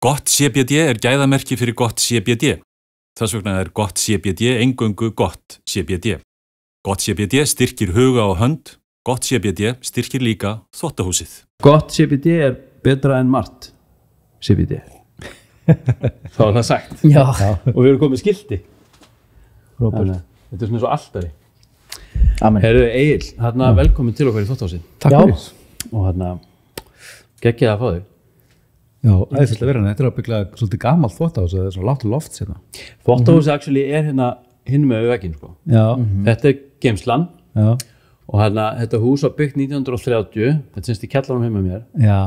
Gott CBD gæðamerki fyrir gott CBD. Þess vegna gott CBD eingöngu gott CBD. Gott CBD styrkir huga og hönd, gott CBD styrkir líka þvottahúsið. Gott CBD betra en margt CBD. Þá það sagt. Já. Og við erum komið skilti. Róbert. Þetta svona svo altari. Amen. Herru Egill, velkomin til okkar í þvottahúsið. Takk fyrir. Og geggjað að fá þig. Já, æðislega að vera hérna. Þetta ábyggilega svolítið gamalt þvottahús, það svona lágt loft hérna. Þvottahúsið actually hinn með vegginn, sko. Já. Þetta geymslan. Já. Og þetta hús var byggt 1930, þetta semst í kjallaranum heima mér. Já.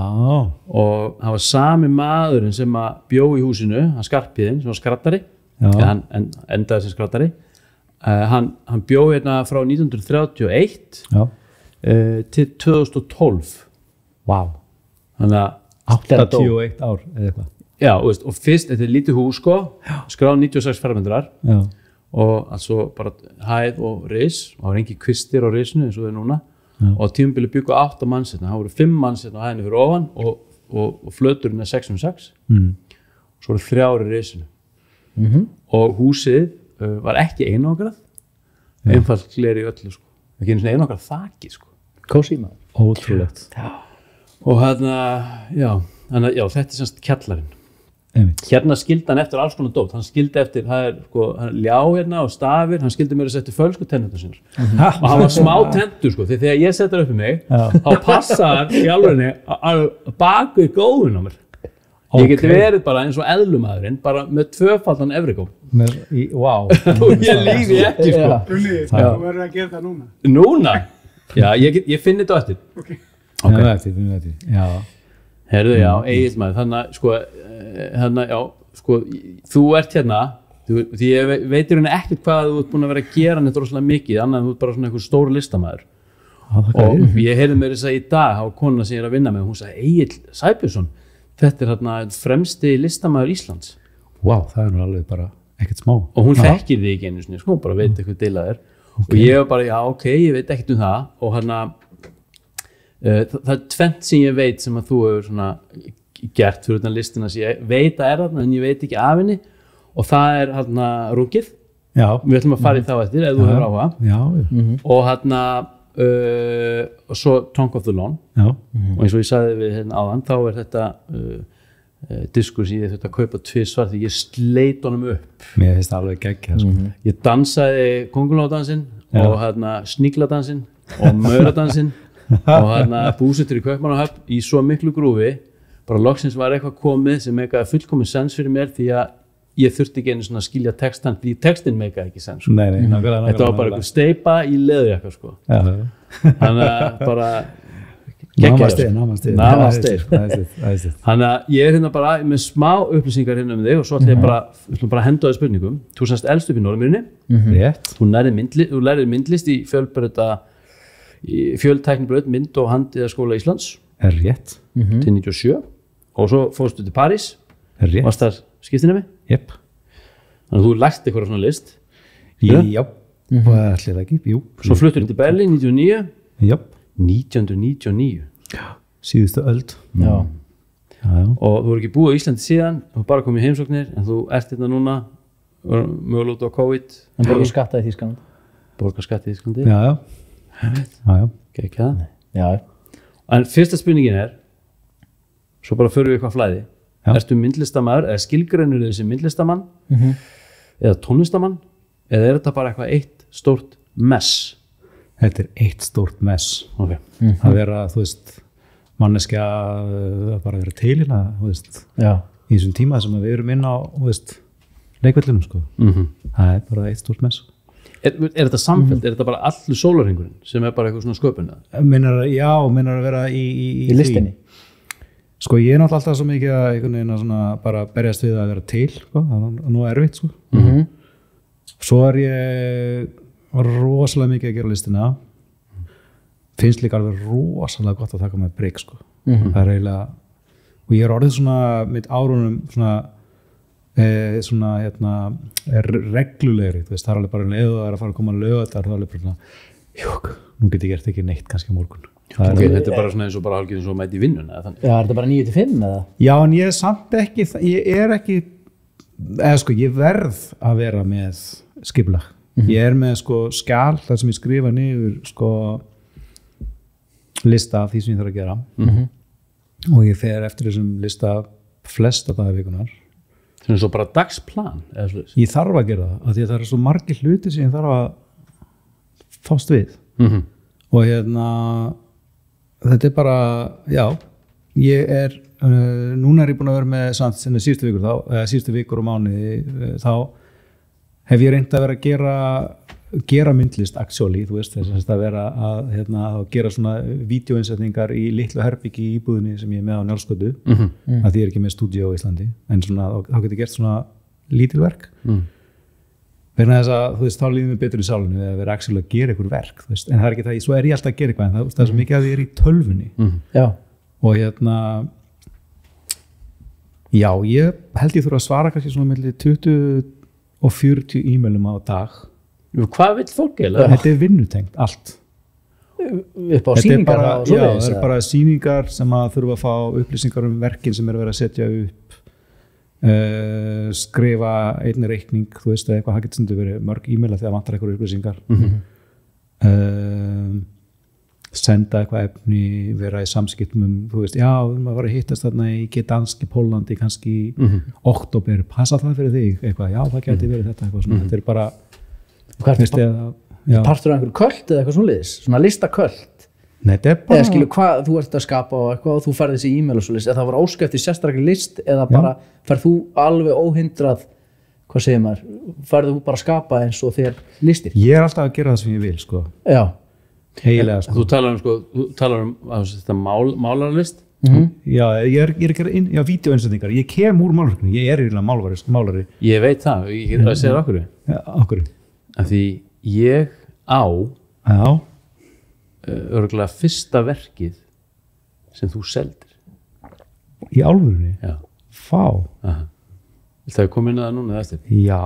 Og það var sami maðurinn sem bjó í húsinu, hann Skarphéðinn, sem var skrattari. Já. Hann endaði sem skrattari. Hann bjó hérna frá 1931 til 2012. Vá. Þannig að 81 ár eða eitthvað. Já, og fyrst, þetta lítið hús, sko, skráð 96 fermetrar. Já. Og altså bara hæð og ris, og það var engi kvistir á risinu eins og þau núna. Já. Og tímabili byggu 8 manns hérna, það voru 5 manns hérna á hæðinu fyrir ofan og flöturinn 6x6. Og svo voru 3 í risinu. Og húsið var ekki einangrað, einfaldlega í öllu, sko. Ekki einu svona einangrað þaki, sko. Kósí maður. Ótrúlegt. Og já, þetta semst kjallarinn. Einmitt. Hérna skildi hann eftir alls konar dót, hann skildi eftir, sko, ljá hérna og stafir, hann skildi mér að setja fölsku tennurnar sínar. Og hann var smá tendur, sko, því þegar ég setja upp í mig, þá passar í alvegni að baka í góðun á mér. Ég geti verið bara eins og eðlumaðurinn, bara með 2-faldan efrigó. Vá. Og ég lífi ekki, sko. Gunni, þú verður að gera það núna. Núna? Já, ég finn þetta eftir. Ok. Finn þetta. Já. Herðu, já, Egill maður, þannig þú ert hérna, því ég veit í rauninni ekkert hvað þú ert búin að vera að gera neitt rosalega mikið, annað en þú ert bara svona einhver stór listamaður. Og ég heyrði mér þess að í dag hafa konuna sem ég að vinna með, hún sagði, Egill Sæbjörnsson, þetta fremsti listamaður Íslands. Vá, það nú alveg bara ekkert smá. Og hún þekkir því ekki einu sinni, sko, bara veit eitthvað deilað er. Og ég var bara, já, ok, ég veit ekkert það, og það 2 sem ég veit sem að þú hefur svona gert fyrir utan listina sem ég veit að þarna en ég veit ekki af henni og það rungið. Já. Við ætlum að fara í þá eftir ef þú hefur áhuga. Já. Og og svo Tongue of the Lawn. Já. Og eins og ég sagði við hérna áðan þá þetta diskur sem ég þurfti að kaupa 2 því ég sleit honum upp. Mér finnst það alveg geggjað, sko. Ég dansaði kóngulóadansinn og sníkladansinn og mauradansinn og búsettur í Kaupmannahöfn í svo miklu grúfi, bara loksins var eitthvað komið sem meikaði fullkomin sens fyrir mér því að ég þurfti ekki einu svona að skilja textan því textin meikaði ekki sens, sko. Nei, nákvæmlega. Þetta var bara einhver steypa í leðurjakka, sko. Já. Þannig að bara Namaste. Þannig að ég hérna bara með smá upplýsingar hérna þig og svo ætla ég bara að henda á þér spurningum. Þú semst elst upp í Norðmýrinni. Rétt. Þú lærið myndlist í fjöltæknibraut mynd- og handíðaskóla Íslands. Rétt. Til 97 og svo fórstu til París. Rétt. Varst þar skiptinemi? Jep. Þannig að þú lært eitthvað svona list. Já. Og allir það ekki, jú. Svo fluttur til Berlín 99. Jep. 1999. Síðustu öld. Já. Og þú er ekki búið á Íslandi síðan, þú bara komið í heimsóknir en þú ert hérna núna mögulega út á COVID. En borgar skatta í Þýskalandi. Borgar skatta í Þýskalandi. Já. Gekk það. Já. En fyrsta spurningin svo bara förum við eitthvað flæði. Ertu myndlistamaður eða skilgreinir þessi myndlistamann eða tónlistamann eða þetta bara eitthvað eitt stórt mess? Þetta eitt stórt mess. Ok. Að vera, þú veist, manneskja að bara vera til hérna, þú veist, í þessum tíma sem við erum inn á, þú veist, leikvellinum, sko. Það bara eitt stórt mess. Er þetta samfellt? Er þetta bara allur sólarhringurinn sem bara eitthvað svona sköpun? Meinar að vera í listinni? Sko, ég náttúrulega alltaf svo mikið að einhvern veginn að svona bara berjast við að vera til, sko. Það er nú erfitt, sko. Svo ég rosalega mikið að gera listina. Finnst líka alveg rosalega gott að taka með break, sko. Það eiginlega, og ég orðið svona mitt árunum svona reglulegri, þú veist, það alveg bara leið og það að fara að koma að löga þetta, það alveg bara nú get ég gert ekki neitt kannski á morgun. Þetta bara svona eins og bara algjörðin svo mæti í vinnuna eða þannig. Já, er þetta bara 9-5 eða? Já, en ég er samt ekki, ég er ekki, eða sko, ég verð að vera með skipulag. Ég er með sko skjal þar sem ég skrifa niður sko lista af því sem ég þarf að gera og ég fer eftir þessum lista flesta dagar vikunar. Það er svo bara dagsplan eða svo. Ég þarf að gera það, af því að það er svo margir hluti sem ég þarf að fást við og þetta er bara, já, ég er, núna er ég búin að vera með samt sinni síðustu vikur og mánuði, þá hef ég reynt að vera að gera myndlist actually, þú veist, þess að vera að gera svona vídeóinsetningar í litlu herbyggi í íbúðinni sem ég er með á Njálsgötu, að því ég er ekki með stúdíó í Íslandi, en svona, þá getur gert svona lítilverk. Vegna þess að, þú veist, þá líður mér betur í sálinu að vera actually að gera einhver verk, þú veist, en það er ekki það, svo er ég alltaf að gera eitthvað, en það er svo mikið að ég er í tölvunni og já, ég held ég þurfa að svara kannski svona milli 20 og 40 e-mailum á dag. Hvað vill fólk eiginlega? Þetta er vinnutengt, allt. Upp á sýningar og svoleiðis? Já, það er bara sýningar sem að þurfa að fá upplýsingar verkin sem er verið að setja upp, skrifa einn reikning, þú veist, eitthvað, það getur stundu verið mörg e-maila þegar vantar eitthvað upplýsingar, senda eitthvað efni, vera í samskiptum þú veist, já, við erum að fara að hittast þarna í Gdansk í Pólandi, kannski í október, passa það fyrir þig eitthvað, já, það geti verið þetta eitthvað svona, þetta er bara partur af einhverju köld eða eitthvað svoleiðis, svona listaköld. Nei, þetta er bara eða skilu hvað þú ert að skapa og eitthvað og þú færði þessi e-mail og svoleiðis, eða það var óskæft í sérstaklega list eða bara færð þú alveg óhindrað, hvað segir maður, færðu þú bara að skapa eins og þér listir? Ég er alltaf að gera það sem ég vil, sko. Já. Eiginlega, sko. Þú talar um þetta málarlist? Já, ég er að gera vídeóinsetningar, ég kem úr málarverkinu, ég er eiginlega málari. Ég veit það, ég get að segja okkur. Okkur. Af því ég á örugglega fyrsta verkið sem þú seldir í alvörunni? Já. Fá. Viltu að koma inn að það núna eftir? Já.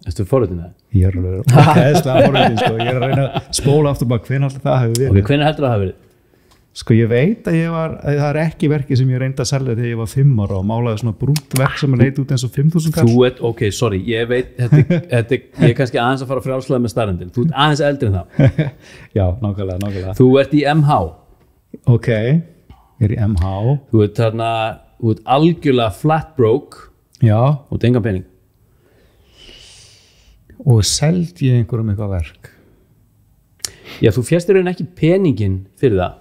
Ertu forritin það? Ég er alveg forritin, sko. Ég er að reyna að spóla aftur bara hvenær alltaf það hefur verið. Ok, hvenær heldur það hafi verið? Sko ég veit að það er ekki verkið sem ég reyndi að selja þegar ég var 5 ára og málaði svona brúnt verk sem leit út eins og 5.000 kall. Þú ert, ok, sorry, ég veit ég er kannski aðeins að fara frjálslega með starrendin, þú ert aðeins eldri en það. Já, nákvæmlega. Þú ert í MH. Ok, ég er í MH. Þú ert algjörlega flat broke. Já. Og þú ert engan pening. Og seldi ég einhverjum eitthvað verk? Já, þú fjast í raun ekki peningin fyrir það.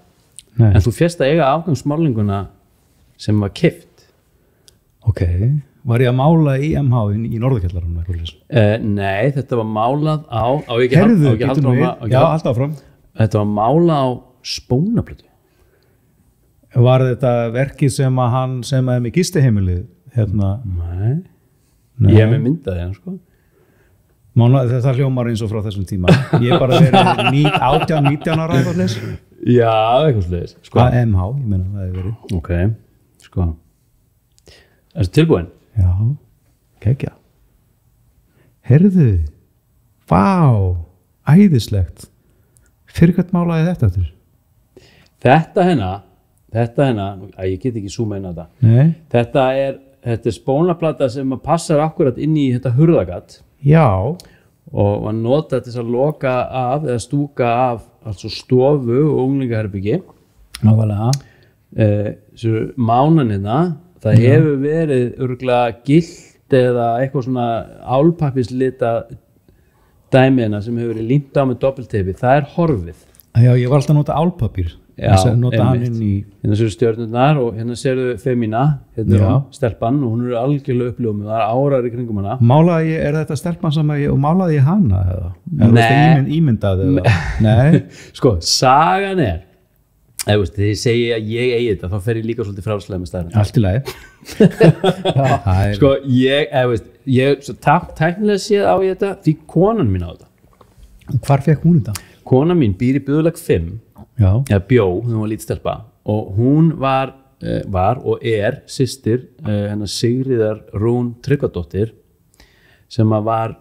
Nei. En þú fjast að eiga afgangsmálinguna sem var keypt. Ok, var ég að mála í MH í Norðurkjallaranum? Nei, þetta var málað á Herðu, já, alltaf áfram. Þetta var málað á spónaplötu. Var þetta verkið sem er með gistiheimilið hérna? Nei. Ég er með myndaði hann, sko. Það hljómar eins og frá þessum tíma. Ég er bara verið 18-19 ára eitthvað leys. Já, eitthvað sliðis. Hvað MH, ég meina það hefur verið. Ok, sko. Ertu tilbúin? Já, kekja. Heyrðu, vá, æðislegt. Fyrir hvert málaði þetta eftir? Þetta hérna, ég get ekki zooma inn á þetta. Nei. Þetta er spónaplata sem passar akkurat inn í þetta hurðagat. Já. Og var notað til að loka af eða stúka af altså stofu og unglingaherbyggi. Nákvæmlega. Þessu mánanina, það hefur verið örugglega gilt eða eitthvað svona álpappislita dæmiðina sem hefur verið límt á með doppelteipi. Það er horfið. Já, ég var alltaf að nota álpappír. Já, einmitt. Hérna séu stjörnurnar og hérna séu Femína, hérna stelpan og hún er algjörlega uppljómið, það er árar í kringum hana. Er þetta stelpan sem og málaði ég hana eða? Nei. Ímyndaði eða? Nei. Sko, sagan er, þegar ég segi að ég eigi þetta, þá fer ég líka svolítið frálslega með staðarinn. Allt í lagi. Sko, ég tæknilega séð á ég þetta, því konan mín á þetta. Hvar fekk hún þetta? Konan mín býr í Buðulag 5. Eða bjó, hún var lítið stelpa og hún var og er systir hennar Sigríðar Rún Tryggvadóttir sem var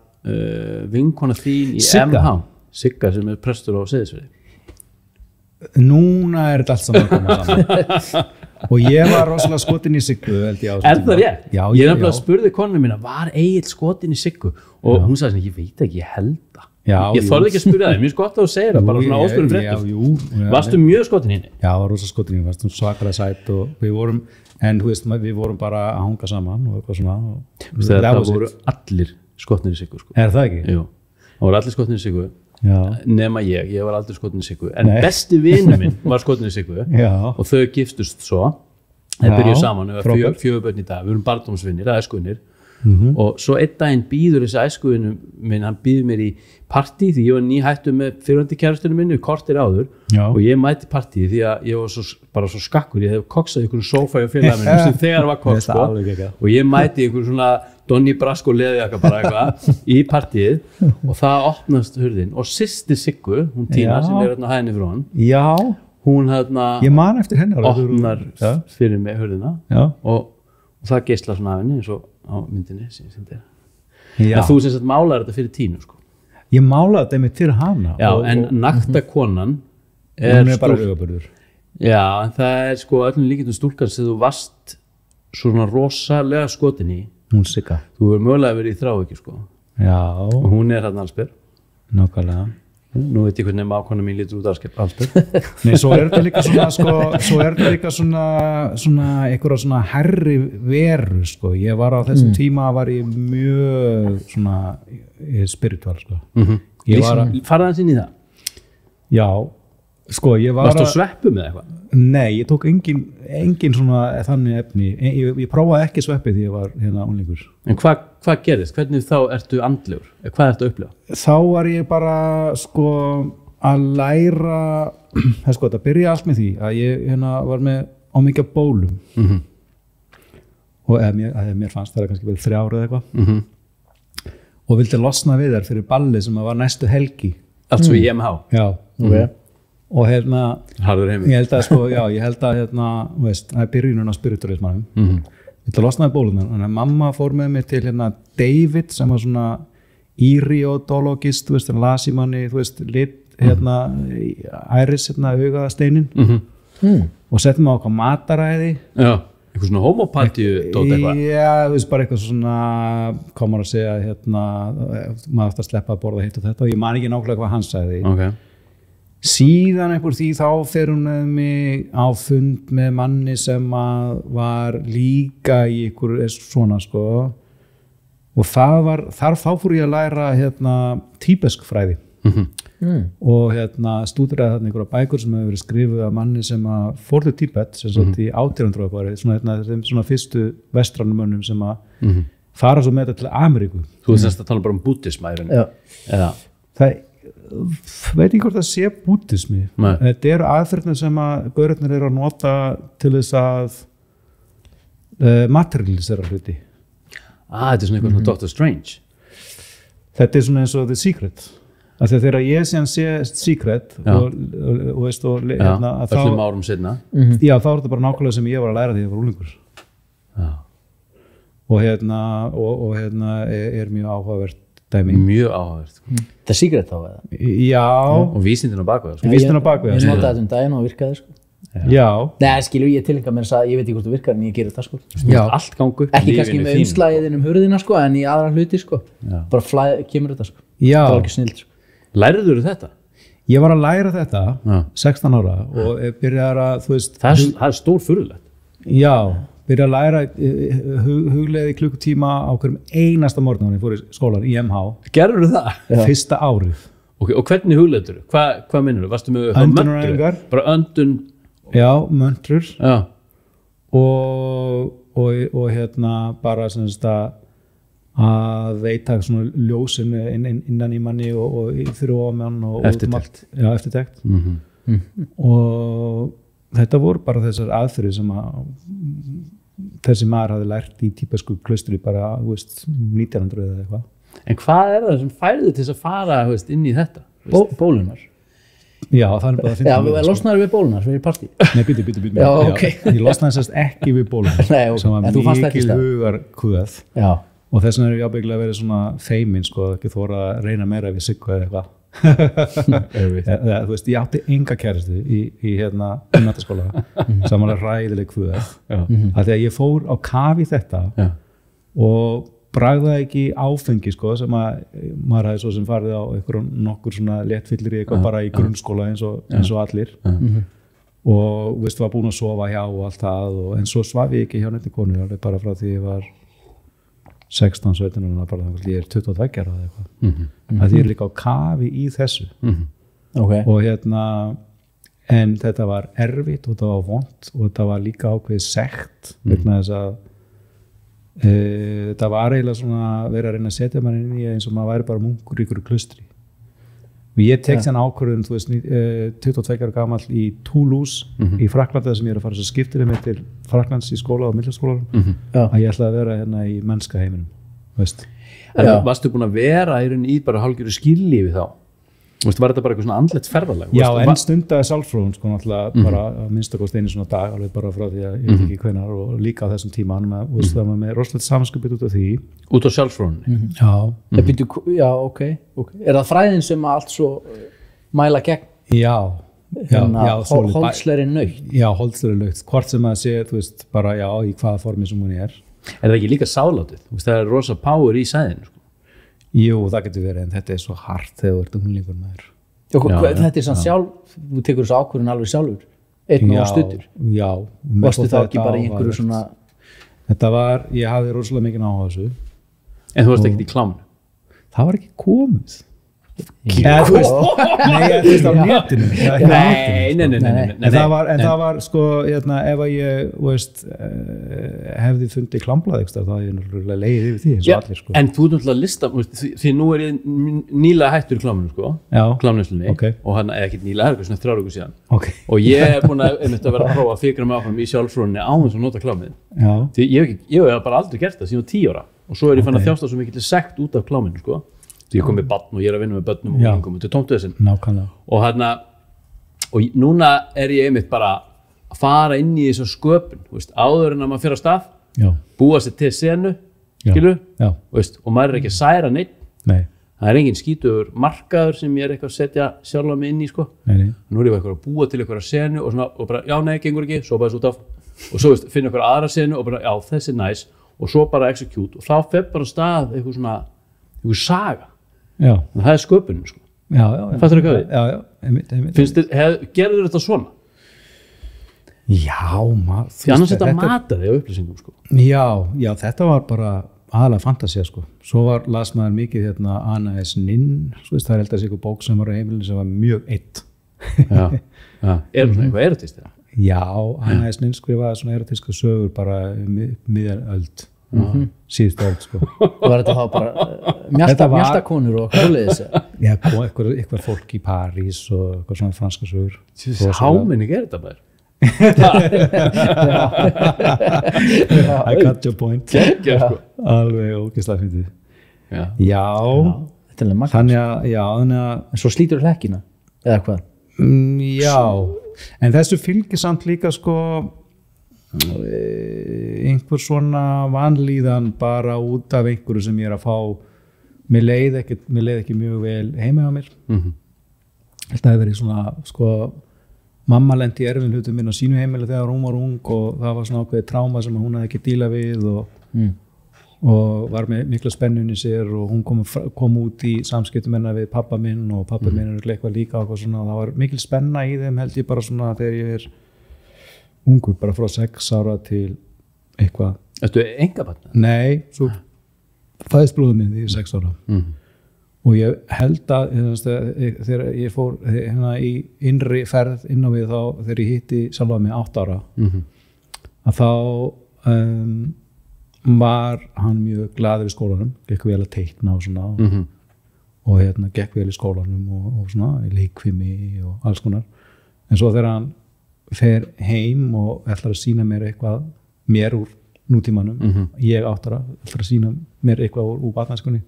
vinkona þín í MH. Sigga sem er prestur á Seyðisfirði. núna er þetta allt saman koma saman og ég var rosalega skotin í Siggu held ég á Er það rétt? Já, Ég nefnilega spurði konuna mína, var Egill skotin í Siggu? Og hún sagði svona, ég veit ekki, ég held það. Ég þorði ekki að spyrja það, mjög gott að þú segir það, bara svona óspurðum fréttum. Varstu mjög skotin í henni? Já, var rosa skotin í henni, varstu svakalega sætt og við vorum, en þú veist, við vorum bara að hanga saman og eitthvað svona. Það voru allir skotnir í Siggu, sko. Er það ekki? Jú, það voru allir skotnir í Siggu. Nema ég var aldrei skotin í Siggu en besti vinur minn var skotin í Siggu og þau giftust svo þeir byrjuðu saman, þau var 4 börn í dag við erum barndómsvinir, æskuvinir og svo einn daginn býður þessi æskuvinur minn, hann býður mér í partí því ég var nýhættur með fyrrandi kærastunum minni kortir áður og ég mæti partí því að ég var bara svo skakkur, ég hef koksað ykkur sófa í félaginu sem þegar var kokk og ég mæti ykkur svona Donny Brasco leðjaka bara eitthvað í partíið og það opnast hurðin og systir Siggu, hún Tína sem er hérna hæðinni frá hann hún hérna ég man eftir henni opnar fyrir mig hurðina og það geisla svona af henni eins og á myndinni en þú sem sagt málar þetta fyrir Tínu sko. Ég málaði þetta einmitt fyrir hana en nakta konan hún er bara augaburður en það er sko öllum líkindum stúlkan sem þú varst svona rosalega skotin í hún Sigga þú verður mögulega verið í þráhyggju sko og hún er hérna allsber nákvæmlega nú veit ég hvernig mákona mín lítur út allsber nei, svo er þetta líka svona sko, svo er þetta líka svona einhverja svona herri veru sko, ég var á þessum tíma var ég mjög svona spiritual sko ég var að fara aðeins inn í það já, sko ég var varstu að sveppu með eitthvað? Nei, ég tók engin svona þannig efni, ég prófaði ekki sveppi því ég var hérna unlingur. En hvað gerðist? Hvernig þá ertu andlegur? Hvað ertu að upplifa? Þá var ég bara sko að læra, sko þetta byrja allt með því að ég hérna var með á mikið bólum og mér fannst það kannski vel 3 ára eða eitthvað og vildi losna við þær fyrir balli sem var næstu helgi. Allt svo í MH? Já, og hérna ég held að sko, ég held að hérna, veist, það er byrjunum á spiritualismanum þetta losnaði bólum þannig að mamma fór með mig til hérna David sem var svona iriodologist, þú veist, hann las í manni þú veist, lit, hérna æris, hérna, augasteinin og settum á okkar mataræði eitthvað svona homopatíu dót eitthvað þú veist, bara eitthvað svona komur að segja, hérna maður átt að sleppa að borða hitt og þetta og ég man ekki nákvæmlega hvað hann sagði síðan einhver því þá fer hún með mig á fund með manni sem var líka í einhver svona sko og þar fór ég að læra hérna tíbesk fræði og hérna stúderaði þarna einhverja bækur sem hefur verið skrifuð af manni sem fór til Tíbet sem sagt í 1800 svona fyrstu vestrænum mönnum sem fara svo með þetta til Ameríku. Þú veist að tala bara um búddisma í rauninni eða það veit ekki hvort það sé búddismi þetta eru aðferðnir sem að gaurarnir eru að nota til þess að materialisera hluti þetta er svona eitthvað svona Doctor Strange þetta er svona eins og The Secret af því að þegar ég sé Secret og veist og hérna öllum árum seinna já þá er þetta bara nákvæmlega sem ég var að læra því ég var úlingur og hérna er mjög áhugavert dæmi. Mjög áhugavert Það er Secret þá eða? Já og vísindin á bakvið Ég notaði þetta daginn og virkaði sko Já Nei, skilur ég tilenga mér að ég veit ekki hvort þú virkar en ég gerir það sko allt gangu ekki kannski með umslæðin hurðina sko en í aðra hluti sko bara kemur þetta sko það var ekki snilt sko Lærður þú þetta? Ég var að læra þetta 16 ára og byrjaði að þú veist það er stór furðulegt Já byrja að læra hugleiði klukkutíma á hverjum einasta morgun ég fór í skólan í MH Gerður þú það? Fyrsta árið og hvernig hugleiður þú? Hvað minnur þú? Varstu með öndunaræfingar? Bara öndun? Já, möntrur og hérna bara að veita svona ljósin innan í manni og fyrir ofan mann og eftirtekt og þetta voru bara þessar aðferðir sem þessi maður hafði lært í tíbesku klaustri bara 1900 eða eitthvað En hvað er það sem færði til þess að fara inn í þetta? Bólunar? Já, það er bara að finna Já, losnaður við bólunar fyrir partí? Nei, býtu Já, ok Ég losnaði sérst ekki við bólunar sem var mikil hugarkuð og þess vegna er ég ábyggilega verið svona feimin sko, ekki þóra að reyna meira við Siggu eða eitthvað þú veist, ég átti enga kæristu í menntaskóla samanlega ræðileg kvöð af því að ég fór á kaf í þetta og bragðaði ekki áfengi sko, sem að maður hafði svo sem farið á nokkur svona léttfyllir í eitthvað bara í grunnskóla eins og allir og veist, var búin að sofa hjá og allt það en svo svaf ég ekki hjá neitt konu alveg bara frá því ég var 16-17 bara ég er 22 ára eða eitthvað að ég er líka á kafi í þessu og en þetta var erfitt og þetta var vont og þetta var líka ákveðið sekt vegna þess að þetta var eiginlega svona verið að reyna að setja mann inn í eins og maður væri bara munkur í ykkur klustri og ég tek þann ákvörðun þú veist 22 ára gamall í Toulouse í Fraklandi sem ég er að fara að skipta mig til Fraklands í skóla og miðlaskólanum að ég ætla að vera hérna í mennska heiminum veist. Varstu búin að vera í rauninni í bara hálfgerðu skýrlífi þá? Var þetta bara eitthvað svona andlegt ferðalag? Já, en stundaði sálfróun sko náttúrulega bara að minnstakost einu svona dag alveg bara frá því að ég veit ekki hvenær og líka á þessum tíma það var með rosalegt samanskapið út af því út á sálfróunni? Já, ok Er það fræðin sem allt svo mæla gegn? Já Holdslegri nautt Já, holdslegri nautt, hvort sem að sé þú veist bara í hvaða formi sem hún Er það ekki líka sálátið? Það er rosa power í sæðinu sko. Jú, það getur verið, en þetta er svo hart þegar þú ert unglingur maður. Þetta er sann sjálf, þú tekur þessu ákvörðun alveg sjálfur, einn og stuttur. Já. Varstu þá ekki bara í einhverju svona... Þetta var, ég hafði rosalega mikið áhuga á þessu. En þú varst ekkert í kláminu? Það var ekki komið. Nei, þú veist á netinu. Nei. En það var sko, ef að ég, veist, hefði fundið klámblað eitthvað, þá hefði ég náttúrulega leiðið yfir því, eins og allir sko. En þú náttúrulega lista, því nú er ég nýlega hættur í kláminu sko, klámneyslunni, og hann er ekki nýlega, það er svona 3 vikur síðan. Og ég er búin að vera að prófa að fikra mig áfram í sjálfsfróninni á þess að nota klámið. Því ég hef bara aldrei gert það síðan 10 ára, og svo er ég fann að þjásta svo mikið sekt út af kláminu sko. Því ég kom með barn og ég er að vinna með börnum og ég kom til tómtuðisinn og núna er ég einmitt bara að fara inn í þessu sköpun veist, áður en að maður fer á stað búa sér til senu og maður er ekki að særa neitt það er engin skítugur markaður sem ég er eitthvað að setja sjálfa mig inn í sko. Nú er ég eitthvað að búa til eitthvað senu og bara já nei, gengur ekki, svo bara þessu út af og svo veist, finna eitthvað aðra senu og bara já þessi er næs og svo bara execute og þá fer bara á stað eitthvað svona eitthvað saga það er sköpunum sko. Fattur þú hvað við? Gerður þetta svona? Já, maður því annars þetta mataði á upplýsingum sko. Já, þetta var bara aðalega fantasía sko. Svo las maður mikið Anna S. Nin það er heldur eitthvað bók sem var á heimilinu sem var mjög eitt Er það eitthvað erotist? Já, Anna S. Nin skrifaði svona erotíska sögur bara miðjan öld síðustu öld sko. Var þetta þá bara mjaltakonur og hverjulegis? Já, eitthvað fólk í París og eitthvað svona franska sögur. Hámenning er þetta bara? I got your point. Alveg ógeðslega fyndið. Já. Þannig að svo slítur hlekkina eða hvað? Já, en þessu fylgir samt líka sko einhver svona vanlíðan bara út af einhverju sem ég er að fá mér leið ekki mjög vel heima á mér þetta hefur verið svona sko mamma lendi í erfin hlutum minn á sínu heimili þegar hún var ung og það var svona ákveðið tráma sem hún hafði ekki dílað við og var með mikla spennun í sér og hún kom út í samskiptum hennar við pappa minn og pappa minn er eitthvað líka og svona, það var mikil spenna í þeim held ég bara svona þegar ég er ungur bara frá 6 ára til eitthvað. Ertu engabarn? Nei, svo fæðist bróðir minn því 6 ára og ég held að þegar ég fór í innri ferð inn á við þá þegar ég hitti sjálfa mig 8 ára að þá var hann mjög glaður í skólanum, gekk vel að teikna og svona og gekk vel í skólanum og svona í leikfimi og alls konar en svo þegar hann fer heim og ætlar að sýna mér eitthvað mér úr nútímanum ég 8 ára, ætlar að sýna mér eitthvað úr barnæskunni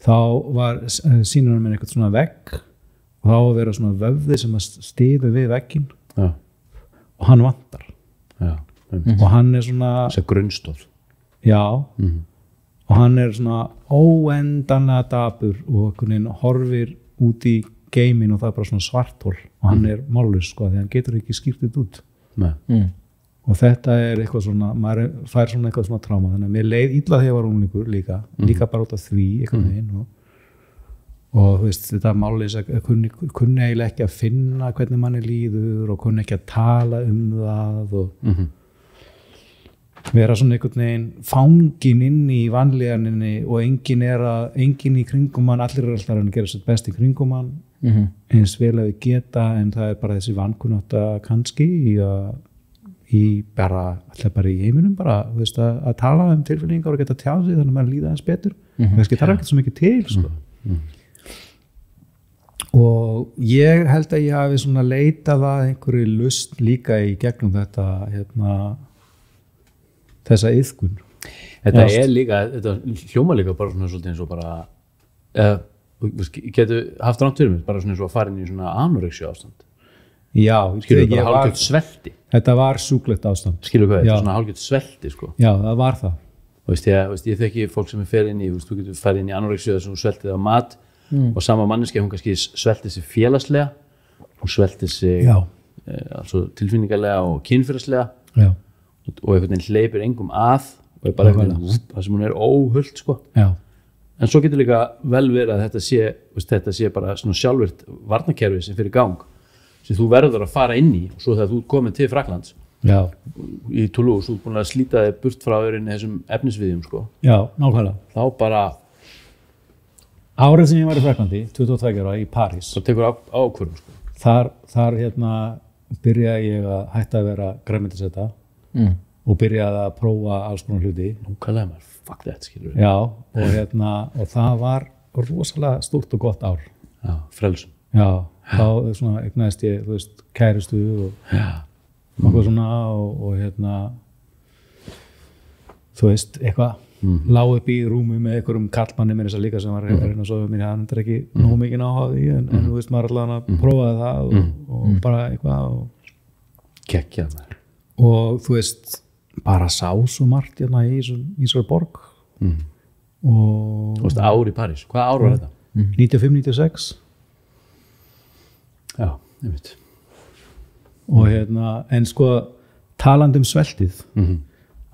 þá var sýnur hann mér eitthvað svona vegg og þá var að vera svona vöfði sem að styður við vegginn og hann vantar og hann er svona þessi grunnstof og hann er svona óendanlega dapur og einhvern veginn horfir út í geimin og það er bara svona svarthól og hann er mállus sko, því hann getur ekki skýrt þetta út og þetta er eitthvað svona, maður fær svona eitthvað svona tráma, þannig að mér leið illa þegar ég var unglingur líka bara út af því einhvern veginn og þú veist, þetta mális að kunni eiginlega ekki að finna hvernig manni líður og kunni ekki að tala það og vera svona einhvern veginn fangin inn í vanlíðaninni og engin í kringum hann, allir er alltaf að gera sér best í kringum hann eins vel að við geta, en það er bara þessi vankunnátta kannski í bara í heiminum bara, þú veist, að tala tilfinningar og geta tjá sig þannig að maður líða aðeins betur það er ekkert svo mikið til sko. Og ég held að ég hafi svona leitað að einhverju lust líka í gegnum þetta þessa iðkun. Þetta er líka, þetta hljóma líka bara svona svolítið eins og bara getur haft rátt fyrir mig, bara svona eins og að fara inn í svona anorexíu ástand. Já, skilur bara hálfgjört svelti. Þetta var sjúklegt ástand. Skilur hvað, þetta er svona hálfgjört svelti sko. Já, það var það. Og ég þekki fólk sem fer inn í, þú getur farið inn í anorexíu þar sem þú sveltið á mat og sama manneski, hún kannski svelti sig félagslega, hún svelti sig altså tilfinningarlega og kynferðislega og einhvern veginn hleypir engum að og er bara það sem hún er óhullt sko. En svo getur líka vel verið að þetta sé bara svona sjálfvirt varnarkerfi sem fyrir gang sem þú verður að fara inn í og svo þegar þú komin til Frakklands í Toulouse, þú er búin að slíta þig burt frá þessum efnisviðjum sko. Já, nákvæmlega. Þá bara árið sem ég var í Frakklandi, 22 ára í París. Það tekur ákvörðum sko. Þar byrjaði ég að hætta að vera grænmetisæta og byrjaði að prófa alls konar hluti. Nákvæmlega maður, fuck that, skilur við. Já, og það var rosalega stórt og gott ár. Já, frelsum. Já, þá svona eignaðist ég, þú veist, kærustu og nokkuð svona og þú veist, eitthvað lá upp í rúmi með einhverjum kallmanni með þess að líka sem var að reyna að sofa mér, hann er ekki nógu mikið áhuga á því en þú veist, maður allavega að prófaði það og bara eitthvað Kekkja maður. Og þú veist, bara sá svo margt í þessari borg og þú veist, ár í París, hvað ár var þetta? 95-96 Já, ég veit og en sko talandi sveltið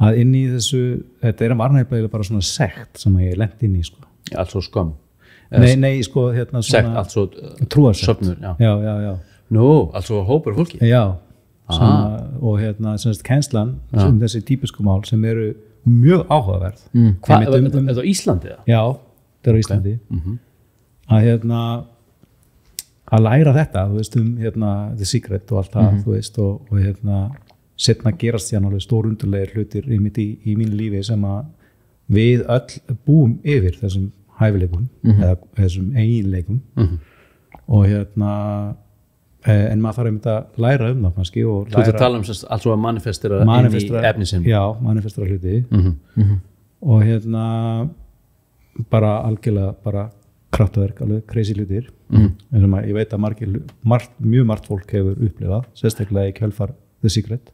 að inn í þessu, þetta var nefnilega bara svona sekt sem ég lenti inn í sko. Also skömm? Nei, sko svona sekt, also trúarsekt. Já. Nú, also hópur fólki? Já, og semst kennslan þessi típisku mál sem eru mjög áhugaverð. Hvað, er þetta á Íslandi? Já, þetta er á Íslandi. Að læra þetta, þú veist, The Secret og allt það, þú veist, og setna gerast hérna alveg stórundurlegir hlutir í mínu lífi sem að við öll búum yfir þessum hæfileikum eða þessum eiginleikum og en maður þarf að læra það kannski og Þú ert að tala alls og að manifestera inn í efni sem Já, manifestera hluti og bara algjörlega bara kraftaverk, alveg crazy hlutir en sem að ég veit að mjög margt fólk hefur upplifað, sérstaklega í kjölfar The Secret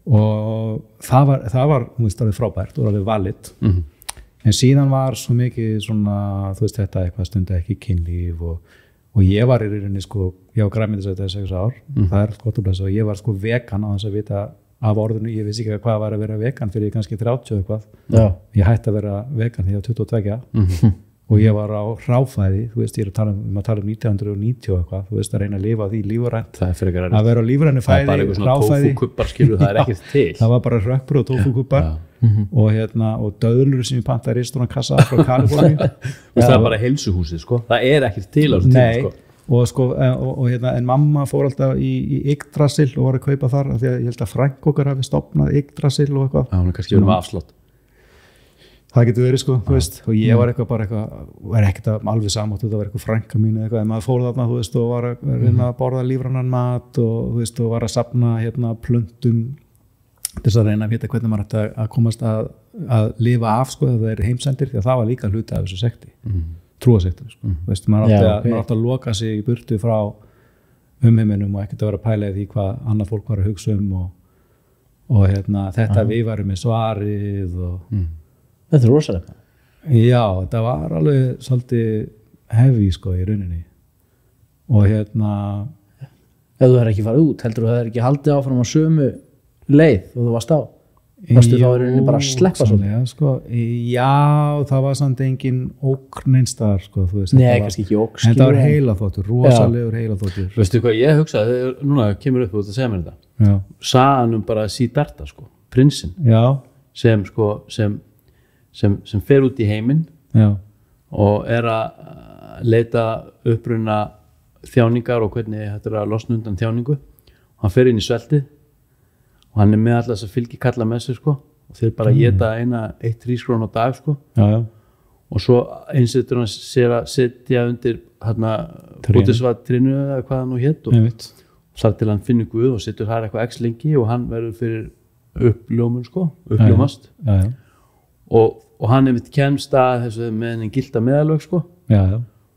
og það var alveg frábært og alveg valid en síðan var svo mikið svona, þú veist þetta eitthvað stundi ekki kynlíf og ég var í rauninni sko, ég var grænmetisæta í 6 ár það er gott að blessa og ég var sko vegan á þess að vita af orðinu, ég vissi ekki hvað var að vera vegan fyrir kannski 30 eitthvað ég hætti að vera vegan þegar ég var 22 og ég var á hráfæði, þú veist, ég er að tala um 1990 og eitthvað, þú veist, að reyna að lifa á því lífrænt, að vera á lífrænu fæði, það er bara eitthvað svona tófukubbar, skilur, það er ekkert til. Það var bara rökkbrauð og tófukubbar og döðlur sem ég pantaði í svona kassa frá Kaliforníu. Og það er bara heilsuhúsið, sko, það er ekkert til á þessu tíma, sko. En mamma fór alltaf í Yggdrasil og var að kaupa þar, af því að ég held að frænka okkar hafi stofnað Yggdrasil og eitthvað. Já, hún er kannski verið með afslátt. Það getur verið sko, þú veist, og ég var var ekkert alveg samátt, þetta var eitthvað frænka mín eitthvað, en maður fór þarna, þú veist, og var að reyna að borða lífrænan mat og þú veist, og var að safna plöntum til þess að reyna að vita hvernig maður ætti að komast að lifa af sko, þegar það er heimsendir, því að það var líka hluti af þessu sekti, trúasektur sko, þú veist, maður átti að loka sig í burtu frá umheiminum og ekkert að vera að pæla í því hvað annað fólk var að hugsa og þetta við varum með svarið og Þetta er rosalega. Já, þetta var alveg svolítið heavy sko í rauninni og ef þú hefur ekki farið út heldur þú hefur ekki haldið áfram á sömu leið og þú varst á varstu þá í rauninni bara að sleppa svo sko, já, það var samt engin ógn einstaðar sko, þú veist, nei, kannski ekki ógn en það var heilaþóttur, rosalegur heilaþóttur veistu hvað ég hugsaði, núna kemur upp út að segja mér þetta sagan bara Siddhartha sko, prinsinn sem sko sem fer út í heiminn og að leita uppruna þjáningar og hvernig þetta að losna undan þjáningu og hann fer inn í sveltið og hann með alltaf þess að fylgi kalla með sig sko og þeir bara geta eitt hrísgrón á dag sko og svo einsettur hann sér að setja undir bútisvatrinu eða hvað hann nú hétt og þar til hann finnur Guð og setur þar eitthvað x lengi og hann verður fyrir uppljómun sko, uppljómast og hann kemst að þessu með henni gilda meðalög sko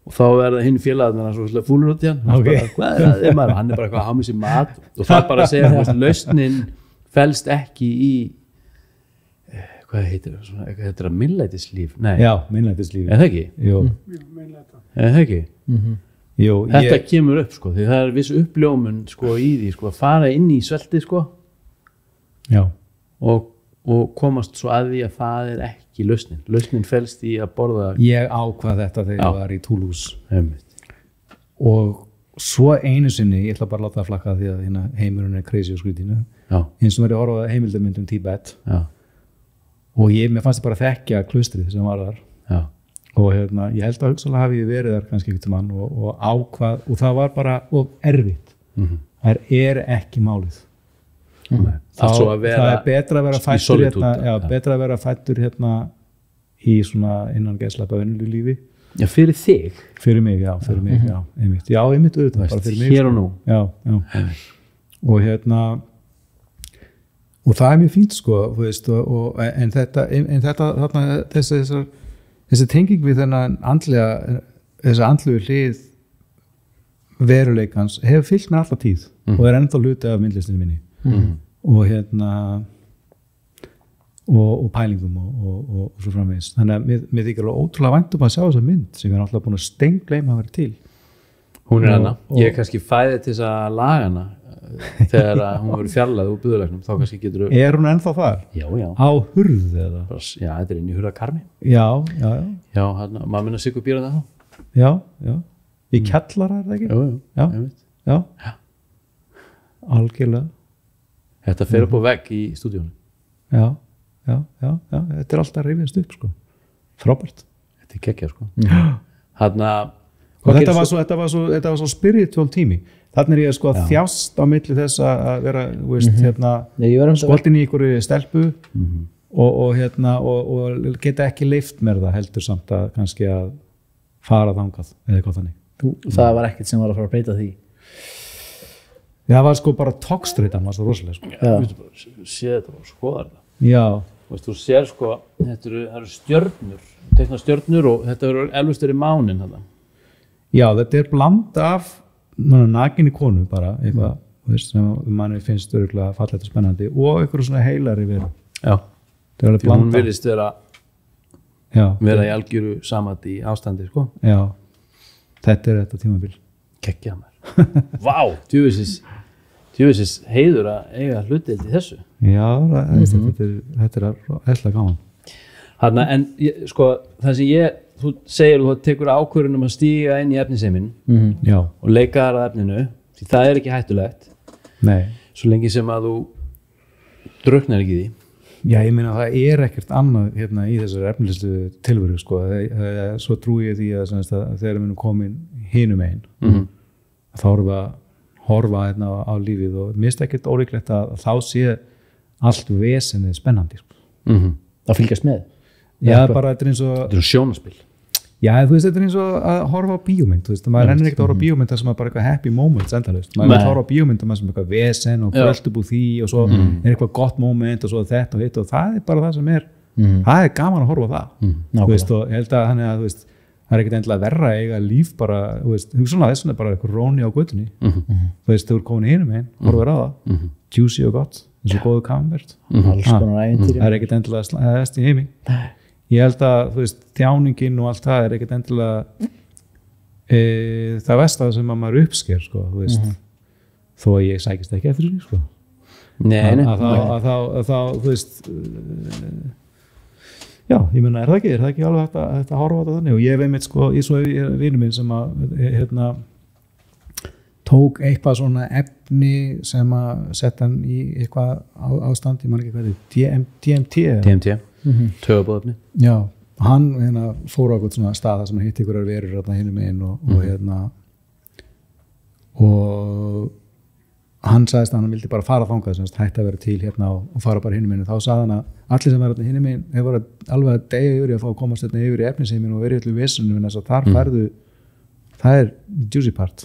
og þá verða hinn félagarnir hann svo fúlur út í hann hvað er það, hann bara eitthvað að hafa með sér mat og það bara að segja lausnin felst ekki í hvað heitir það, þetta að minnlætislíf minnlætislíf er það ekki? Jú, er það ekki? Jú, þetta kemur upp sko því það er viss uppljómun sko í því sko að fara inn í svelti sko og komast svo að því að það er ekki lausnin felst í að borða ég ákvað þetta þegar ég var í Toulouse og svo einu sinni ég ætla bara að láta það flakka því að heimurinn er crazy og skrítinu eins og verið að horfa heimildamyndum Tíbet og mér fannst bara þekkja klaustrið sem var þar og ég held að hugsalega hafi ég verið þar kannski einhvern mann og ákvað og það var bara erfitt það er ekki málið það er betra að vera fættur í svona innan geðslappa vennilu lífi fyrir þig? Fyrir mig, einmitt auðvitað, bara fyrir mig hér og nú og og það er mjög fínt sko veist, en þetta þessi tenging við þennan þessi andlegu hlið veruleikans hefur fylgt mér alltaf tíð og er ennþá hluti af myndlistinu minni og og pælingum og svo framvegis þannig að mér þykir alveg ótrúlega vænt að sjá þessa mynd sem ég er alltaf búin að steingleyma að vera til hún er hana, ég er kannski fæðið til þess að laga hana þegar hún verið fjarlæð úr buðulegnum þá kannski getur er hún ennþá þar? Já. Á hurð eða? Já, þetta er inn í hurðarkarmi já, maður minna Sigur býra það já, í kjallara er það ekki? Já, algjörlega þetta fer upp á vegg í stúdíónu já, þetta er alltaf rifjast upp sko, frábært þetta er geggjað sko og þetta var svo spiritual tími þannig er ég sko að þjást á milli þess að vera skoltin í einhverju stelpu og geta ekki leyft mér það heldur samt að kannski að fara þangað eða eitthvað þannig það var ekkert sem var að fara að breyta því það var sko bara togstreitan var svo rosalega sko. Sér þetta og skoðar það þú sér sko það eru stjörnur tekna stjörnur og þetta eru elvistur í mánin þetta er bland af nakinni konu bara eitthvað sem manni finnst örgulega fallegt og spennandi og eitthvað svona heilari veru hún virðist vera í algjöru samat í ástandi sko þetta er þetta tímabil geggjað mér vá, djúvisis heiður að eiga hlutdeild í þessu þetta er æsla gaman en sko það sem þú segir þú tekur ákvörðun að stíga inn í efnisheiminn og leika þar að efninu því það er ekki hættulegt svo lengi sem að þú drukknar ekki því ég meina það er ekkert annað í þessari efnislu tilveru sko. Svo trúi ég því að þegar við erum komin hinum einn þá erum við að horfa á lífið og mér finnst ekkert ólíklegt að þá sé allt vesenið spennandi sko. að fylgjast með bara þetta er eins og þetta er sjónaspil þú veist þetta er eins og að horfa á bíómynd maður rennir ekkert að horfa á bíómynd þar sem er bara eitthvað happy moments endalaust maður er að horfa á bíómynd sem er eitthvað vesen og brölt upp úr því og svo er eitthvað gott moment og svo þetta og hitt og það er bara það sem er það er gaman að horfa á það veist, og ég held að það er ekkert endilega verra að eiga líf bara hugsanlega þess vegna bara eitthvað róni á götunni þú veist, þú er komin í hinum einn horfur á það, juicy og gott eins og góðu camembert það er ekkert endilega þess í heimi ég held að þjáningin og allt það er ekkert endilega það versta sem að maður uppsker sko, þú veist þó að ég sækist ekki eftir því sko. Nei, nei. að þá þú veist já, ég meina, er það ekki alveg hægt að horfa á þetta þannig og ég veit mitt sko, ég svo vinur minn sem að tók eitthvað svona efni sem að setja hann í eitthvað ástand, ég man ekki hvað DMT Tögabóðefni. já, hann fór á eitthvað svona stað sem hann hitti ykkur verur hinum megin og hann sagðist að hann vildi bara fara þangað sem hætti að vera til hérna og fara bara hinum megin og þá sagði hann að allir sem verður hinum megin hefur alveg að deyja yfir að fá að komast hérna yfir í efniseimin og verið allir vissunum þess að þar færðu það er juicy part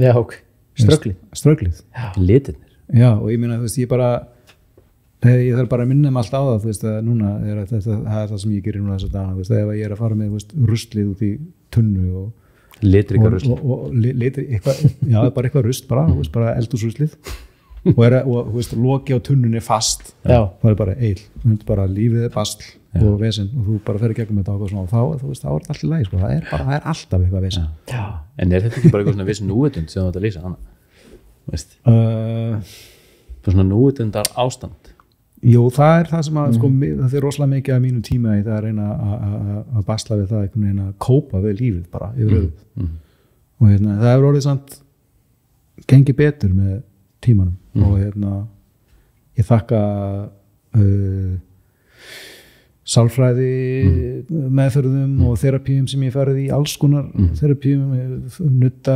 Já, ok. strögglið Litirnir. já, og ég meina, þú veist, ég þarf bara að minna allt á það, þú veist, að núna það er það sem ég gerir núna þess að dana, þú veist, ef ég er að fara með, þú veist, ruslið út í tunnu og Litrika rusl. og litri, eitthvað, já, bara eitthvað rusl bara, þú veist, bara eldhúsruslið og þú veist, loki á tunnunni fast Já. það er bara bara lífið er basl og vesen og þú bara ferð gegnum þetta og eitthvað svona og þá, þú veist, þá er þetta allt í lagi, sko, það er alltaf eitthvað vesen. Já. En er þetta ekki bara eitthvað svona viss núvitund sem þú ætti að lýsa hana? Veist? Svona núvitundar ástand. Jú, það er það sem að sko, það er rosalega mikið af mínu tíma í það að reyna að basla við það einhvern veginn að kópa við lífið bara yfir höfuð og það er orðið samt gengið betur með tímanum og ég þakka sálfræði meðferðum og terapíum sem ég ferði í alls konar terapíum nutta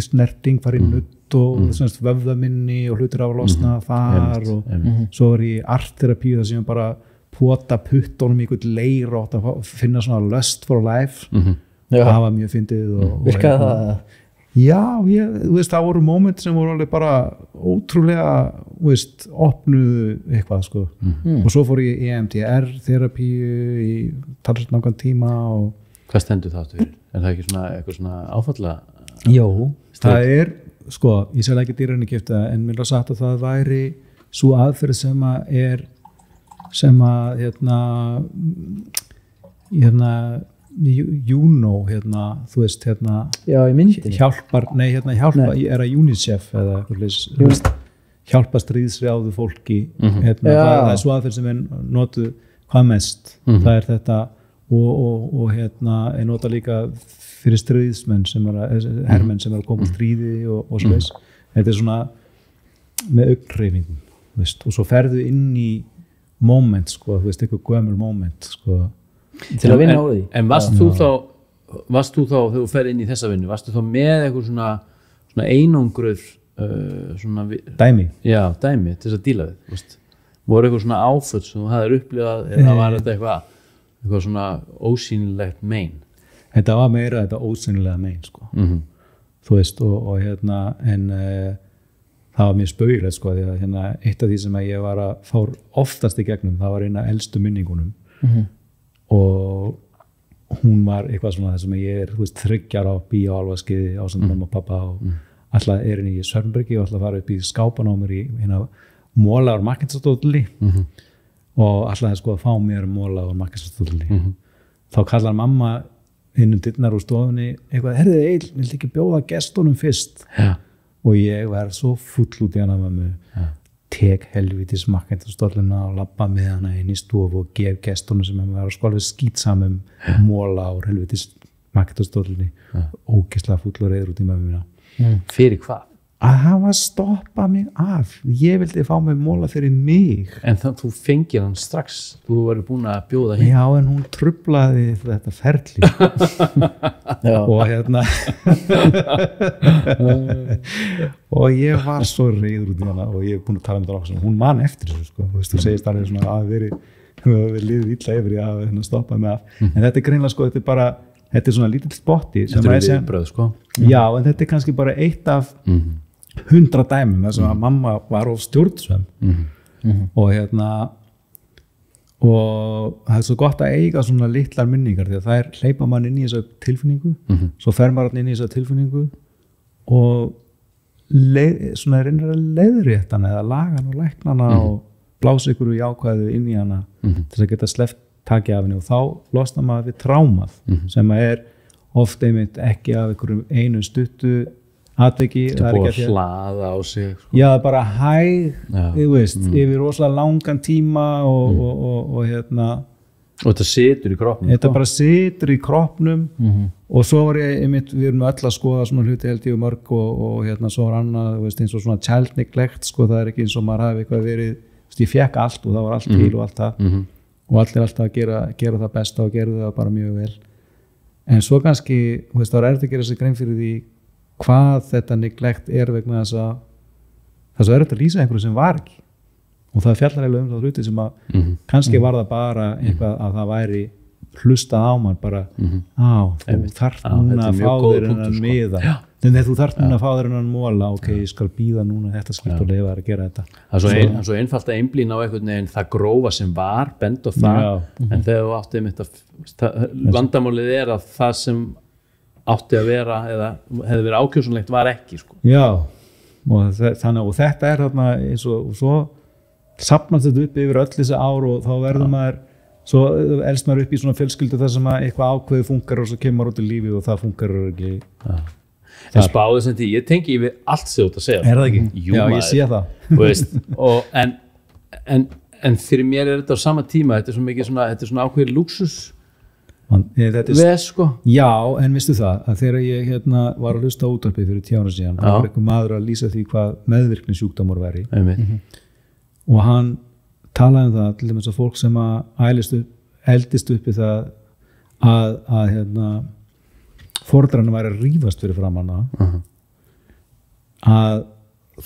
snerting farið nutt og vöfðaminni og hlutir af að losna þar og svo var ég í artterapíu þar sem ég bara pota puttunum í einhvern leir og að finna svona lust for life það var mjög fyndið Virkaði það? Já, þú veist, það voru moment sem voru alveg bara ótrúlega, þú veist, opnuðu eitthvað, sko. Og svo fór ég í EMDR terapíu í talsveit langan tíma og... Hvað stendur það áttu fyrir? Er það ekki svona eitthvað svona áfalla? Jó, það er, sko, ég segði ekki dýrarni kipta, en mér var sagt að það væri svo aðferð sem að Juno, þú veist, Já, í myndinni. hjálpar, ég er að UNICEF eða hjálpa stríðsrjáðu fólki, það er svo aðferð sem er notuð hvað mest, það er þetta og er notað líka fyrir stríðsmenn hermenn sem er að koma úr stríði og svo veist, þetta er svona með augnhreyfingum, og svo ferðu inn í moment, sko, þú veist, eitthvað gömul moment, sko til að vinna á því. En varst þú þá þegar þú fer inn í þessa vinnu, varst þú þá með eitthvað svona einangruð svona dæmi til þess að díla við, veist? Voru eitthvað svona áföll sem þú hafðir upplifað eða var þetta eitthvað svona ósýnilegt mein? Þetta var meira þetta ósýnilega mein, sko. Þú veist, og en það var mjög spaugilegt, sko, því að eitt af því sem ég var að fá oftast í gegnum, það var eina elstu minningunum og hún var eitthvað svona það sem ég er, þú veist, 3 ára á bíó álfaskiði ásamt mamma og pappa og alltaf er henni í Sörnbergi og alltaf fara upp í skápan á mér í móla og marketsastóðli og alltaf sko að fá mér móla og marketsastóðli þá kallar mamma inn dyrnar úr stofunni eitthvað, herðu Egill, viltu ekki bjóða gestunum fyrst? Og ég verð svo full út í hana mömmu tek helvítis marketsastóðluna og labba með hana inn í stofu og gef gestunum sem var að skvalfa skítsamum móla og helvítis marketsastóðlunni ógeðslega full og reyður út í mömmu mína. Fyrir hvað? Að hafa stoppað mig af. Ég vildi fá mig móla fyrir mig. En þú fengir hann strax, þú verður búin að bjóða hinn. Já, en hún truflaði þetta ferli. Og ég var svo reiður út í hana og ég er búin að tala um þetta okkur. Hún man eftir þessu, sko. Þú segist alveg svona að við liðið illa yfir að stoppa mig af. En þetta er greinlega, sko, þetta er svona lítill spotti. Þetta er viðbröð, sko. Já, en þetta er kannski bara eitt af 100 dæmum þar sem að mamma var of stjórnsöm og og það er svo gott að eiga svona litlar minningar því að það hleypa mann inn í þessa tilfinningu svo fer maður inn í þessa tilfinningu og svona reynir að leiðrétta hana eða laga hana og lækna hana og blása ykkur í ákvæðu inn í hana til að geta sleppt taki af henni og þá losnar maður við trámað sem að er oft einmitt ekki af einhverjum einu stuttu atviki, það er búið að hlaða á sig sko. já, bara hæg yfir rosalega langan tíma og og þetta situr í kroppnum þetta bara situr í kroppnum og svo var ég einmitt, við erum öll að skoða svona hluti held ég mörg og svo var annað, eins og svona child neglect sko, það er ekki eins og maður hafi eitthvað verið, ég fekk allt og það var allt til og allt það og allir alltaf að gera það besta og gerðu það bara mjög vel en svo kannski, það var erfitt að gera sig grein fyrir því hvað þetta neglect vegna þess að það er erfitt að lýsa einhverju sem var ekki og það fjallar eiginlega þá hluti sem að kannski var það bara eitthvað að það væri hlustað á mann bara þú þarft núna að fá þér hennan miða þegar þú þarft núna að fá þér hennan móla ok, ég skal býða núna þetta skipt og leifa þér að gera þetta það er svo einfalt að einblína á einhvern veginn það grófa sem var, bend og það en þegar þú átti einmitt að vandamálið að það sem átti að vera eða hefði verið ákjósanlegt var ekki sko. Já, og þetta þarna eins og svo safnast þetta upp yfir öll þessi ár og þá verður maður svo elst maður upp í svona fjölskyldu þar sem að eitthvað ákveði funkar og svo kemur út í lífi og það funkar ekki það spáði sem því, ég tengi yfir allt sem þú ert að segja er það ekki? Jú, já, ég sé það en fyrir mér er þetta á sama tíma þetta er svo mikið svona, þetta er svona ákveðið lúksus sko. Já, en veistu það að þegar ég var að hlusta á útvarpið fyrir 10 ára síðan þá var einhver maður að lýsa því hvað meðvirkni sjúkdómar væri og hann talaði um það til dæmis að fólk sem að eldist upp í það að foreldrarnir væri að rífast fyrir framan að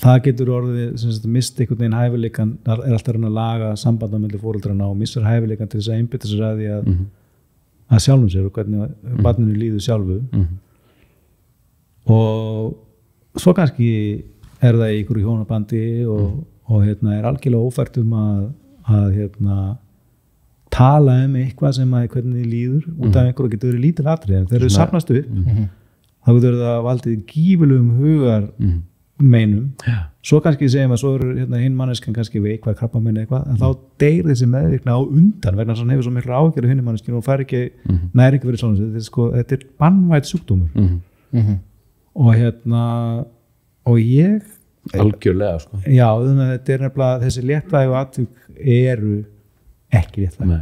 það getur orðið mist einhvern veginn hæfileikan er alltaf að reyna að laga sambandum milli foreldrarna og missar hæfileikan til þess að einbytta sér að því að sjálfum sér og hvernig barninu líður sjálfu og svo kannski er það í einhverju hjónabandi og er algjörlega ófært að tala eitthvað sem að hvernig þið líður út af einhverju getur verið lítil atrið en þegar þau safnast upp þá getur það valdið gífurlegum hugar meinum svo kannski segjum að svo hinn manneskjan kannski veik hvað krabbamein eitthvað en þá deyr þessi meðvirkni á undan vegna þess að hann hefur svo miklu ágjörðu hinn manneskjan og fær ekki næringu fyrir svona þetta er banvænt sjúkdómur og ég algjörlega sko. Já, þannig að þetta er nefnilega þessi léttvægu atvik eru ekki léttvægu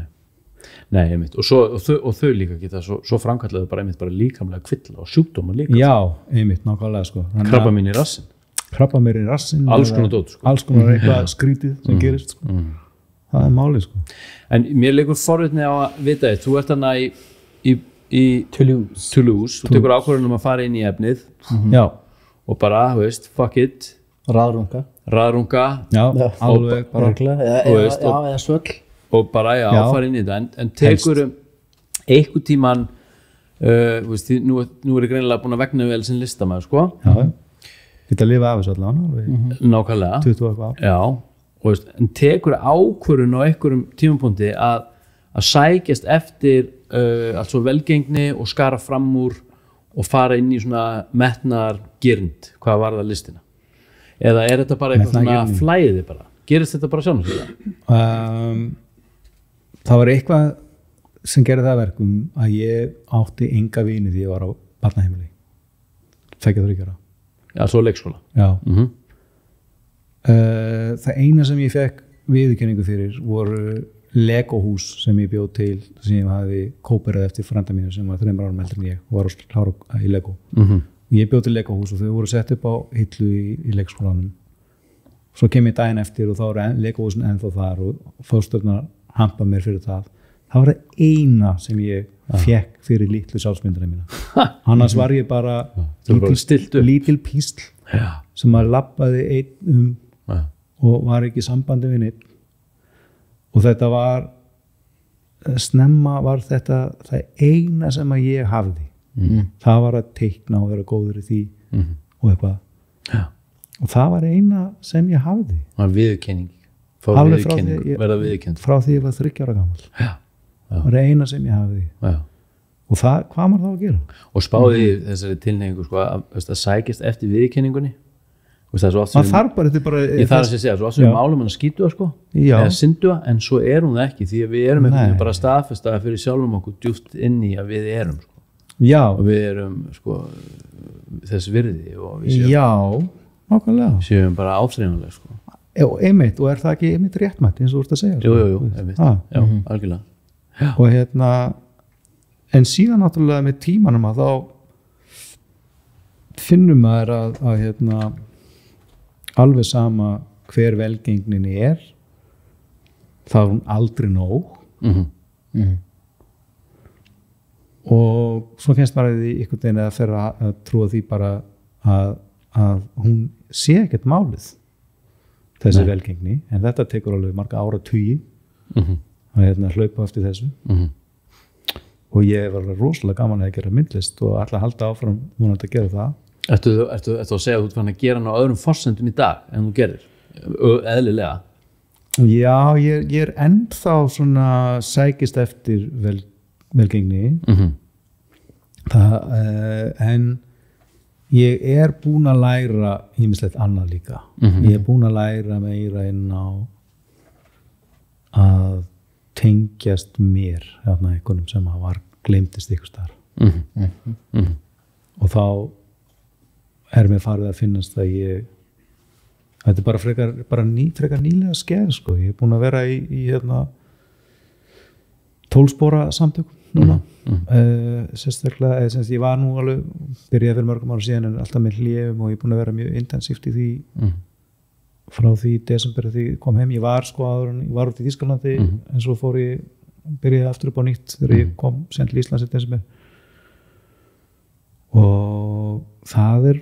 Nei, einmitt. Og þau líka geta svo framkallaðu bara einmitt bara líkamlega kvilla og sjúkdóma líka Já, einmitt, nákvæmlega sko. Krabbamein í rassinn alls konar dót sko. alls konar eitthvað skrítið sem gerist sko. það er málið sko. En mér leikur forvitni á að vita þetta þú ert þarna í Toulouse þú tekur ákvörðun að fara inn í efnið Já. Og bara, fuck it raðrunga Já, alveg bara eða svöll og bara fara inn í þetta en tekur einhvern tíman nú er ég greinilega búin að vegna vel sem listamaður sko Þetta að lifa af þessu allavega nákvæmlega 20 eitthvað ár en tekur ákvörðun á einhverjum tímapunkti að sækjast eftir allt svo velgengni og skara fram úr og fara inn í svona metnar girnd, hvað var það listina eða er þetta bara eitthvað svona flæði bara, gerist þetta bara sjálfum það var eitthvað sem gerði það verkum að ég átti enga vini því ég var á barnaheimili 23 ára Já, svo leikskóla Já það eina sem ég fekk viðurkenningu fyrir voru Lego-hús sem ég bjóð til sem ég hafi kóperað eftir frænda mínu sem var 3 árum eldri en ég og var klára í Lego og ég bjóð til Lego-hús og þau voru sett upp á hillu í leikskólanum svo kem ég daginn eftir og þá voru Lego-húsin ennþá þar og fósturnar hampa mér fyrir það var það eina sem ég fekk fyrir litlu sjálfsmyndina mína annars var ég bara lítil písl sem að labbaði einn og var ekki í sambandi við neitt og þetta var snemma var þetta það eina sem að ég hafði það var að teikna og vera góður í því og eitthvað og það var eina sem ég hafði viðurkenning verða viðurkennd frá því ég var 30 ára gamall það var eina sem ég hafði og það, hvað maður þá að gera og spáði þessari tilneyingu sko, að sækist eftir viðurkenningunni það er svo oft sem ég þarf að segja svo oft sem málum hann að skýtu það sko eða syndu það, en svo er hún það ekki því að við erum bara staðfesta fyrir sjálfum okkur djúpt inn í að við erum sko. Já, og við erum sko þess virði og við séum, já, nákvæmlega séum bara áþreifanlega sko. einmitt, og það ekki einmitt réttmætt eins og þú ert að segja jú, einmitt, já, algjörlega og en síðan náttúrulega með tímanum að þá finnum maður að alveg sama hver velgengninni þá er hún aldrei nóg og svo kennst maður því einhvern veginn að fyrir að trúa því bara að hún sé ekkert málið þessi velgengni, en þetta tekur alveg marga áratugi að hlaupa eftir þessu og ég var rosalega gaman að gera myndlist og alltaf halda áfram vonandi að gera það. Ertu að segja að þú ert fann að gera ná öðrum forsendum í dag en þú gerir, eðlilega? Já, ég ennþá svona sækist eftir velgengni en ég búin að læra ýmislegt annað líka. Ég búin að læra meira inn á að tengjast mér einhvernum sem var gleymdist ykkur staðar og þá mér farið að finnast að þetta bara frekar nýlega skeið sko. Ég búin að vera í 12 spora samtökum núna sérstaklega, ég var nú alveg byrjaði fyrir mörgum ára síðan en alltaf með hléum og ég búin að vera mjög intensíft í því frá því í desember því ég kom heim, ég var út í Þýskalandi en svo byrjaði aftur upp á nýtt þegar ég kom sen til Íslands í desember og það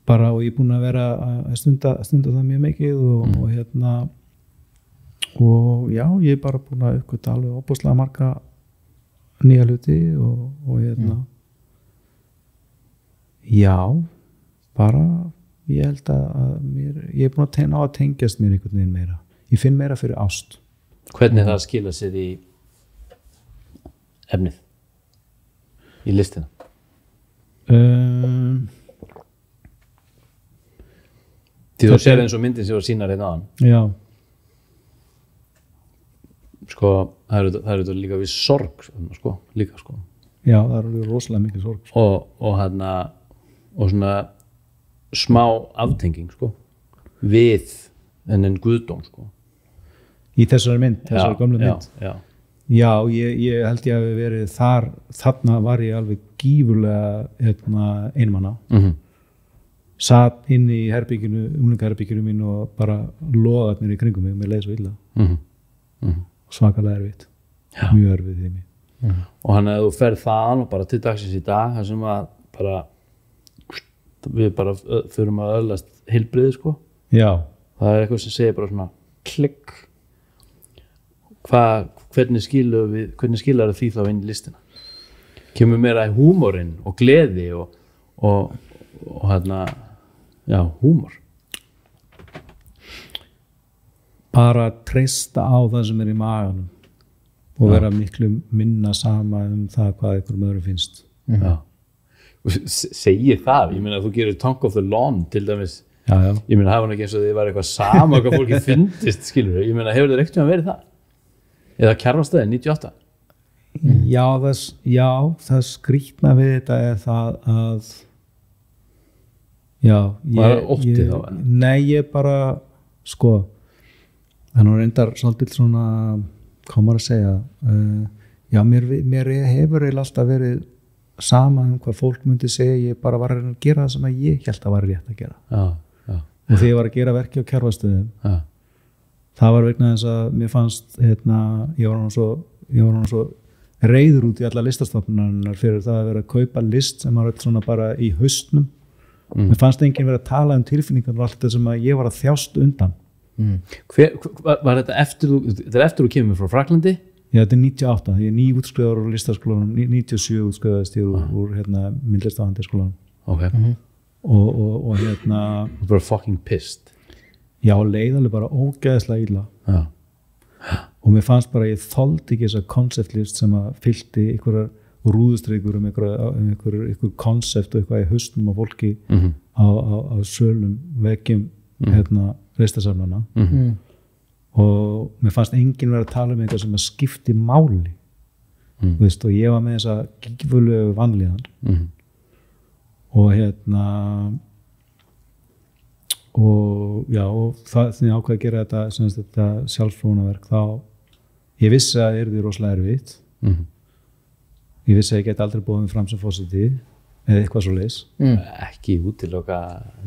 bara og ég er búin að vera að stunda það mjög mikið og já, ég er bara búin að uppgöta alveg óbúslega marga nýja hluti og já, bara ég held að ég er búin að ná að tengjast mér einhvern veginn meira. Ég finn meira fyrir ást. Hvernig það skila sér í efnið? Í listina? Því þú sér eins og myndin sem var sínar hérna áðan. Já. Sko, það er þetta líka við sorg, sko, líka sko. Já, það er rosalega mikið sorg. Sko. Og svona smá aftenging, sko, við en guðdóm, sko. Í þessari mynd, þessari gömlu mynd. Já, ég held ég hafi verið þarna var ég alveg gífurlega einmana. Satt inn í unglingaherbygginu mín og bara loðarnir í kringum mig, mér leið svo illa. Svakalega erfitt, mjög erfitt í mig. Og hann að þú ferð þaðan og bara til dagsins í dag, það sem að bara við bara förum að öðlast heilbrigði, sko. Já. Það er eitthvað sem segir bara svona klikk. Hvernig skilar því þá inn í listina? Kemur meira í húmorinn og gleði og húmor. Bara treysta á það sem í maganum og vera miklu minna sama það hvað einhverjum öðrum finnst. Já. Segir það, ég meina að þú gerir Tongue of the Lawn til dæmis, ég meina það var ekki eins og þið var eitthvað sama hvað fólki fyndist, skilur ég meina hefur það ekkert að verið það? Eða Kjarvalsstaðir 98? Já, það skrýtna við þetta það að var ótti þá? Nei, ég bara sko, þannig að reyndar svolítið svona, hvað maður að segja mér hefur eiginlega alltaf verið sama hvað fólk myndi segja, ég bara var að gera það sem ég held að var rétt að gera og þegar ég var að gera verki á Kjarvalsstöðum það var vegna þess að mér fannst ég var svo reiður út í alla listastofnunarnar fyrir það að vera að kaupa list sem var svona bara í haustnum mér fannst enginn vera að tala tilfinningar og allt þetta sem ég var að þjást undan. Var þetta eftir þú kemur frá Fraklandi? Já, þetta er 98, ég er nýútskrifaður úr listaskólanum, 97 útskrifaðist ég úr myndlistafandaskólanum. Ok. Og Þú bara fucking pissed. Já, leiðalegt bara ógeðslega illa. Já. Og mér fannst bara ég þoldi ekki þessa konceptlist sem að fyllti einhverjar rúðustreikur einhver koncept og eitthvað í hausnum á fólki á sölum, veggjum ristasafnana. Og mér fannst enginn vera að tala um eitthvað sem að skipti máli þú veist, og ég var með þessa gífurlegu vanlíðan og og já, og það því ákvað að gera þetta sjálfsfróunarverk, þá ég vissi að það yrði rosalega erfitt ég vissi að ég get aldrei búið mig fram sem forseti eða eitthvað svo leis ekki útiloka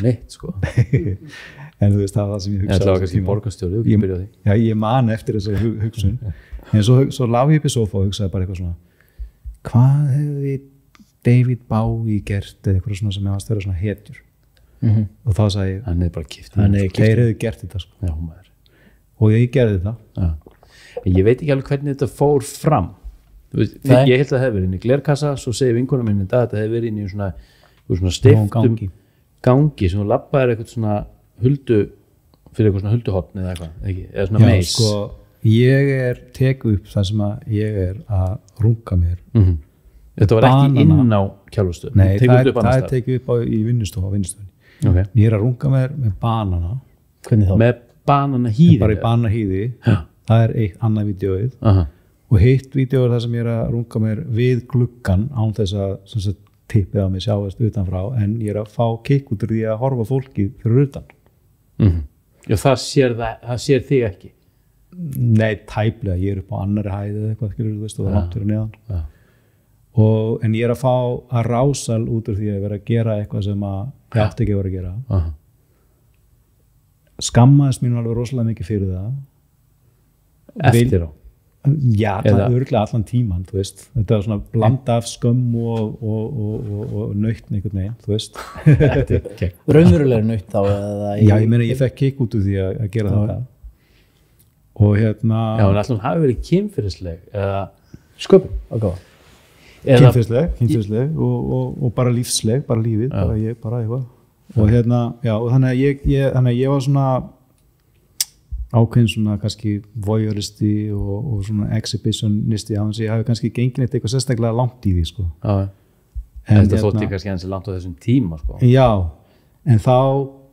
neitt sko en þú veist það var það sem ég hugsaði það var kannski borgarstjóri, þú ekki byrja á því já, ég man eftir þessari hugsun en svo lá ég upp í sófa og hugsaði bara eitthvað svona hvað hefði David Bowie gert eða eitthvað svona sem ég varst að vera svona hetjur og þá sagði ég hann hefði bara kipt þeir hefði gert þetta sko já, og ég gerði þetta ég veit ekki alveg hvernig þetta fór fram veist, ég held að það hefði verið inn í glerkassa svo segir vinkonum minni að þetta hefði verið inn í svona stiftum gangi sem þú labbaðir eitthvað svona huldu fyrir eitthvað svona hulduhotn eða eitthvað eða svona meis sko, ég tek upp það sem að ég að runga mér þetta var ekki inn á Kjarvalsstöð nei, það tekið upp í vinnustofunni okay. ég að runga mér með banana hvernig þá? með bananahýði bara í bananahýði það er eitt annað vídeóið og hitt vídeo er það sem ég að runga mér við gluggan án þess að tippið á mig sjáast utanfrá en ég að fá kikk út úr því að horfa fólki fyrir utan já, það sér þig ekki nei, tæplega, ég upp á annari hæði eða eitthvað, skilur þú veist, og það langt fyrir neðan en ég að fá að rásal út úr því að vera að gera eitthvað sem að ég átti ekki að vera að gera skammaðist mín alveg rosalega mikið fyrir það eftir á já, það er örgulega allan tíman þú veist, þetta er svona blanda af skömm og nautn einhvern veginn, þú veist raunverulega nautn þá já, ég meina ég fekk kikk út úr því að gera þetta og já, en alltaf hafi verið kynferðisleg eða sköpun á gáða kynferðisleg og bara lífsleg, bara lífið bara eitthvað og já, og þannig að ég var svona ákveðin svona kannski voyeuristi og svona exhibitionisti á þess að ég hafi kannski gengið eitthvað sérstaklega langt í því sko. Þetta þótti kannski eins og langt á þessum tíma sko. Já, en þá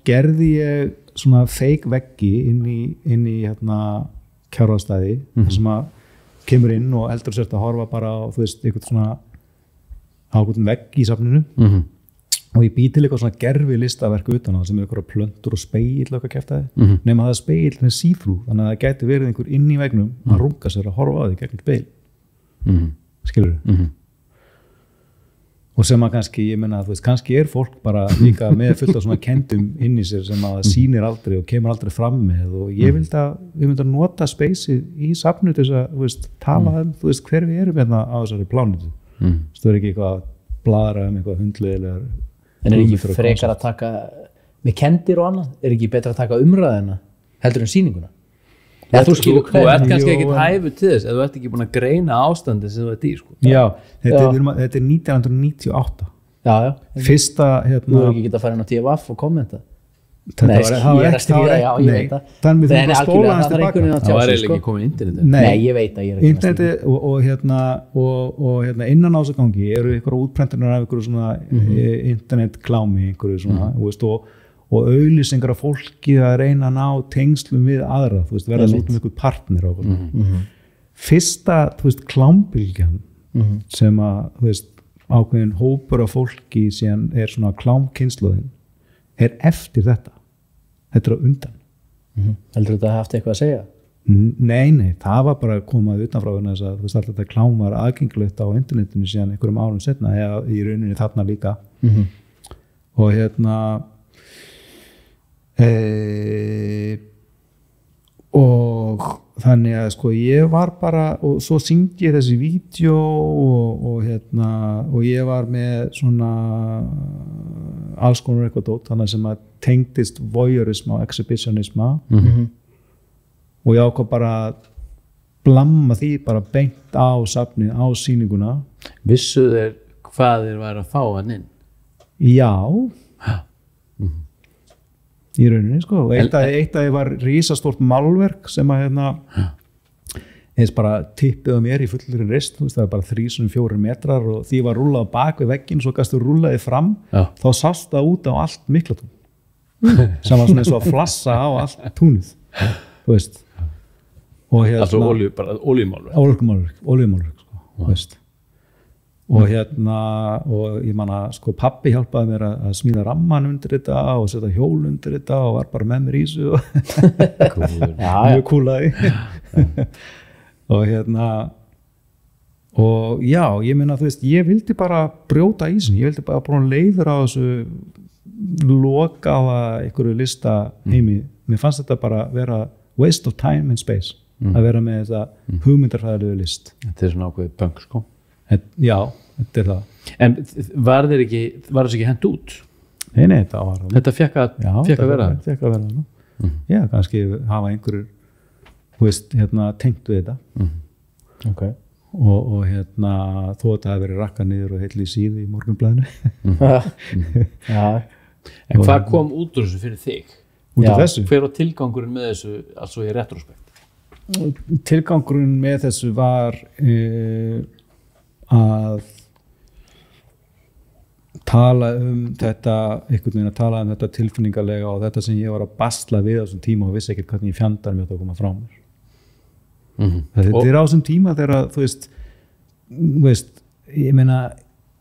gerði ég svona fake veggi inn í Kjarvalsstaði sem að kemur inn og eldur sért að horfa bara á þú veist, eitthvað svona ákveðin vegg í safninu og ég bý til eitthvað svona gerfi listaverk utan á það sem er eitthvað plöntur og spegil og eitthvað kæftæði nema það spegil er sífrú þannig að það gæti verið einhver inn í vegnum að runga sér að horfa á því gegnum spegil skilur og sem að kannski, ég menna að þú veist kannski er fólk bara líka með fullt af svona kendum inn í sér sem að það sýnir aldrei og kemur aldrei fram með og ég vildi að við myndum að nota speysið í safnu til þess að þú veist, tala þú veist hver við erum hérna á þessari plánutu það er ekki eitthvað bladra eitthvað hundlegilegar en er ekki frekar að taka með kendir og annað, er ekki betra að taka umræðina heldur en sýninguna þú ert kannski ekkit hæfu til þess eða þú ert ekki búin að greina ástandi sem þú ert í sko. já, þetta er 1998 fyrsta þú er ekki getað að fara inn á TVF og kommenta það var ekki komið internet nei, ég veit að ég er interneti og innan ásagangi eru ykkur útprentunar af ykkur svona internetklámi ykkur svona og auglýsingar af fólki að reyna að ná tengslum við aðra þú veist, verða út ykkur partner fyrsta, þú veist, klámbylgjan sem að, þú veist, ákveðin hópur af fólki síðan er svona klámkynnslóðin er eftir þetta er á undan heldur þetta að haft eitthvað að segja? Nei, það var bara að koma utanfrá þess að þú veist alltaf þetta klám var aðgengilegt á internetinu síðan einhverjum árum setna eða í rauninni þarna líka og og þannig að sko ég var bara og svo syngdi ég þessi vídeo og ég var með svona alls konar eitthvað dót þannig sem að tengdist voyeurisma og exhibitionisma og ég ákvað bara blamma því bara beint á safni, á sýninguna vissu þeir hvað þeir væri að fá hann inn? Já í rauninni sko og eitt af því var risastórt málverk sem að eins bara tippið á mér í fullri rist það var bara 3-4 metrar og því var rúllað bak við vegginn svo gastu rúllaði fram þá sást það út á allt Miklatún sem var svona eins og að flassa á allt túnið þú veist og altså olíumálverk sko. veist. Og og ég man að sko pabbi hjálpaði mér að smíða ramman undir þetta og setja hjól undir þetta og var bara með mér í þessu mjög kúlaði og já, ég meina þú veist, ég vildi bara brjóta ísinn, ég vildi bara leiður á þessu lokaða einhverju lista heimi, mér fannst þetta bara vera waste of time and space að vera með þetta hugmyndarfræðilegu list. Þetta svona ákveðið punk sko. Já, þetta það. En var þessi ekki hent út? Nei, þetta var það. Þetta fekk að vera það? Fekk að vera það. Já, kannski hafa einhverjur, þú veist, tengt við þetta. Ok. Og þó að það hefði verið rakkað niður og heitli í síðu í Morgunblaðinu. Já. En hvað kom út úr þessu fyrir þig? Út af þessu? Hver var tilgangurinn með þessu, altså í retrospekt? Tilgangurinn með þessu var að tala þetta einhvern veginn að tala þetta tilfinningarlega og þetta sem ég var að basla við á þessum tíma og vissi ekkert hvernig ég fjandar mér að koma frá mér. Þetta er á þessum tíma þegar þú veist, ég meina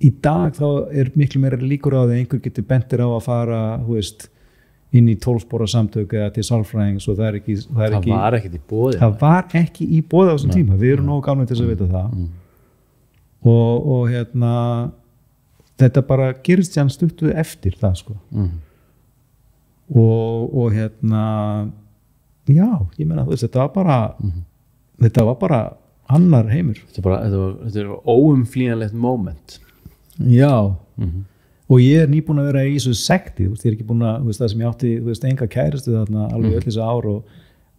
í dag þá er miklu meira líkur á því að einhver getur bentir á að fara, þú veist, inn í 12 spora samtök eða til sálfræðings og það var ekki í boði. Það var ekki í boði á þessum tíma. Við erum nógu gamlir til þess að vita það. Og þetta bara gerist sér stuttu eftir það sko. Og já, ég meina þú veist, þetta var bara annar heimur. Þetta er óumflýjanlegt moment. Já. Og ég er nýbúin að vera í þessu sekti, ég er ekki búin að, það sem ég átti, enga kæristu þarna alveg öll þessi ár og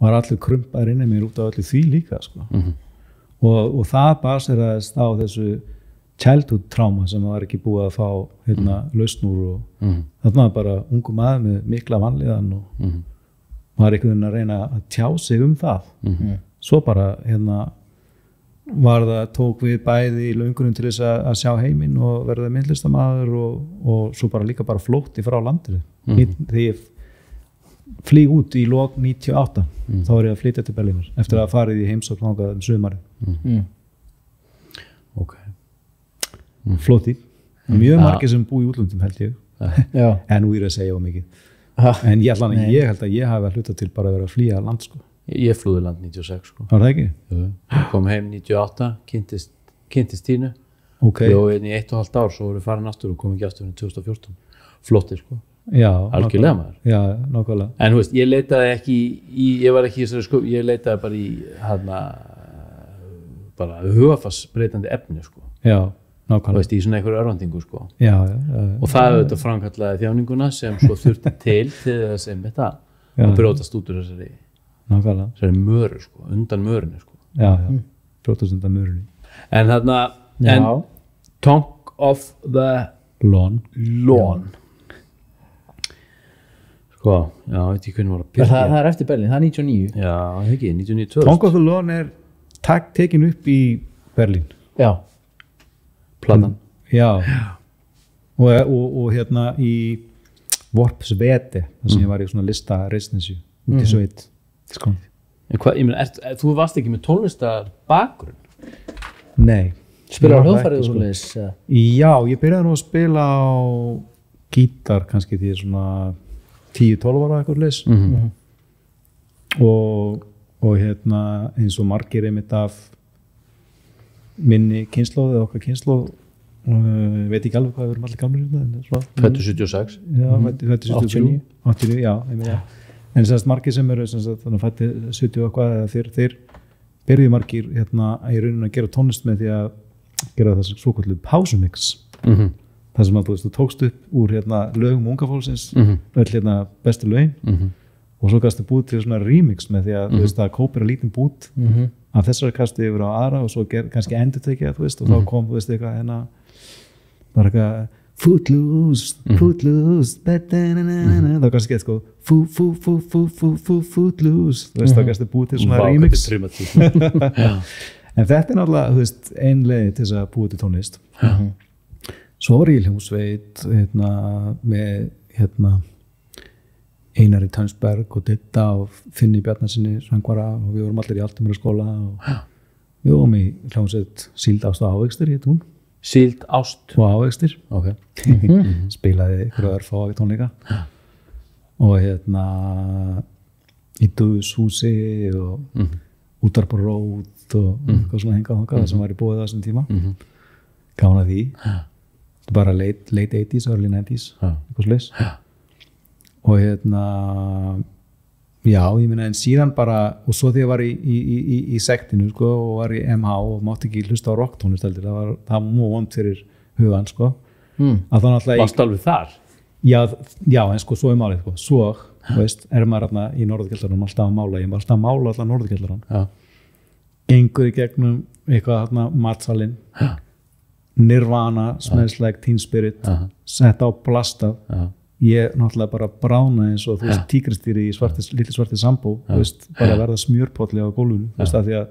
var allir krumpaður inni mér út á öllu því líka, sko. Og það baseraðist á þessu childhood trauma sem var ekki búið að fá lausn úr og þarna var bara ungu maður með mikla vanlíðan og var einhvern veginn að reyna að tjá sig það. Svo bara, var það tók við bæði í löngunum til þess að sjá heiminn og verða myndlistamaður og svo bara líka bara flótti frá landinu. Þegar ég flýg út í lok 98 þá var ég að flytja til Berlínar eftir að farið í heimsókn þangað sumarið. Ok. Flótti. Mjög margir sem búi í útlöndum held ég. En úr að segja mikið. En ég held að ég hafi að hluta til bara að vera að flýja land sko. Ég flúði land 96 sko. Var það ekki? Kom heim 98, kynntist Tínu. Okay. Bjó í 1,5 ár, svo voru farin aftur og kom ekki aftur í 2014. Flottir sko. Já. Algjörlega maður. Já, nákvæmlega. En þú veist, ég leitaði ekki ég var ekki í þessari sko, ég leitaði bara í bara hugafarsbreytandi efni sko. Já, nákvæmlega. Þú veist, í svona einhverju örvendingu sko. Já. Og það auðvitað framkallaði þjáninguna sem svo þurfti til þess að brjótast út úr þessari möru sko, undan mörunni sko. Já, brjótast undan mörunni. En en Tongue of the Lawn sko, já, veit ekki hvernig var að byrja. Það er eftir Berlín, það er 99. Já, ekki, 99-2000. Tongue of the Lawn er tekin upp í Berlín. Já. Platan. Já. Og í Vorpsvete, þar sem ég var í svona lista residency út í sveit. En hvað, ég meina, þú varst ekki með tónlistar bakgrunn? Nei. Spilar á hljóðfærið og svoleiðis? Já, ég byrjaði nú að spila á gítar kannski því svona 10-12 ára eitthvað leys. Og eins og margir einmitt af minni kynslóð eða okkar kynslóð veit ekki alveg hvað við erum allir gamlir Fæddur 76? Já, fæddur 73 89, já, einmitt. En þess að margir sem eru þannig að fætti 70 og eitthvað eða þeir byrjuðu margir í rauninu að gera tónlist með því að gera þess svokölluð pásumix. Það sem að þú tókst upp úr lögum unga fólksins, öll bestu lögin og svo gæstu búið til svona remix með því að þú veist að kópera lítinn bút af þessari kasti yfir á aðra og svo kannski endurtekja þú veist og þá kom þú veist eitthvað bara eitthvað Footloose þá kannski sko Footloose þú veist þá kannski búið til svona remix en þetta er náttúrulega þú veist ein leið til þess að búið til tónlist svo var ég í hljómsveit með Einari Tønsberg og Ditta og Finni Bjarnarsinni söngvara og við vorum allir í Altamýraskóla Jú, mér hljómsveit Síld ást og ávextir hétt hún Síld ást og ávextir Ok spilaði ykkur örfá tónleika og í Döðushúsi og Útvarp og Rót og eitthvað svona hengað þangað sem var í búið þessum tíma gaman að því bara late 80s, early 90s eitthvað slags og já, ég meina en síðan bara og svo þegar ég var í sektinu sko, og var í MH og mátti ekki hlusta á rocktónlist heldur, það var mjög vond fyrir hugan sko að það náttúrulega Varst alveg þar? Já, en sko, svo málið sko. Svo, veist, maður þarna í Norðurkjallaranum alltaf að mála, ég var alltaf að mála allan Norðurkjallarann gengur í gegnum eitthvað þarna matsalinn Nirvana, Smells Like Teen Spirit sett á blastað ég náttúrulega bara brána eins og þú veist tígristýri í litli svarti sambó veist, bara verða smjörpolli á gólfinu veist, af því að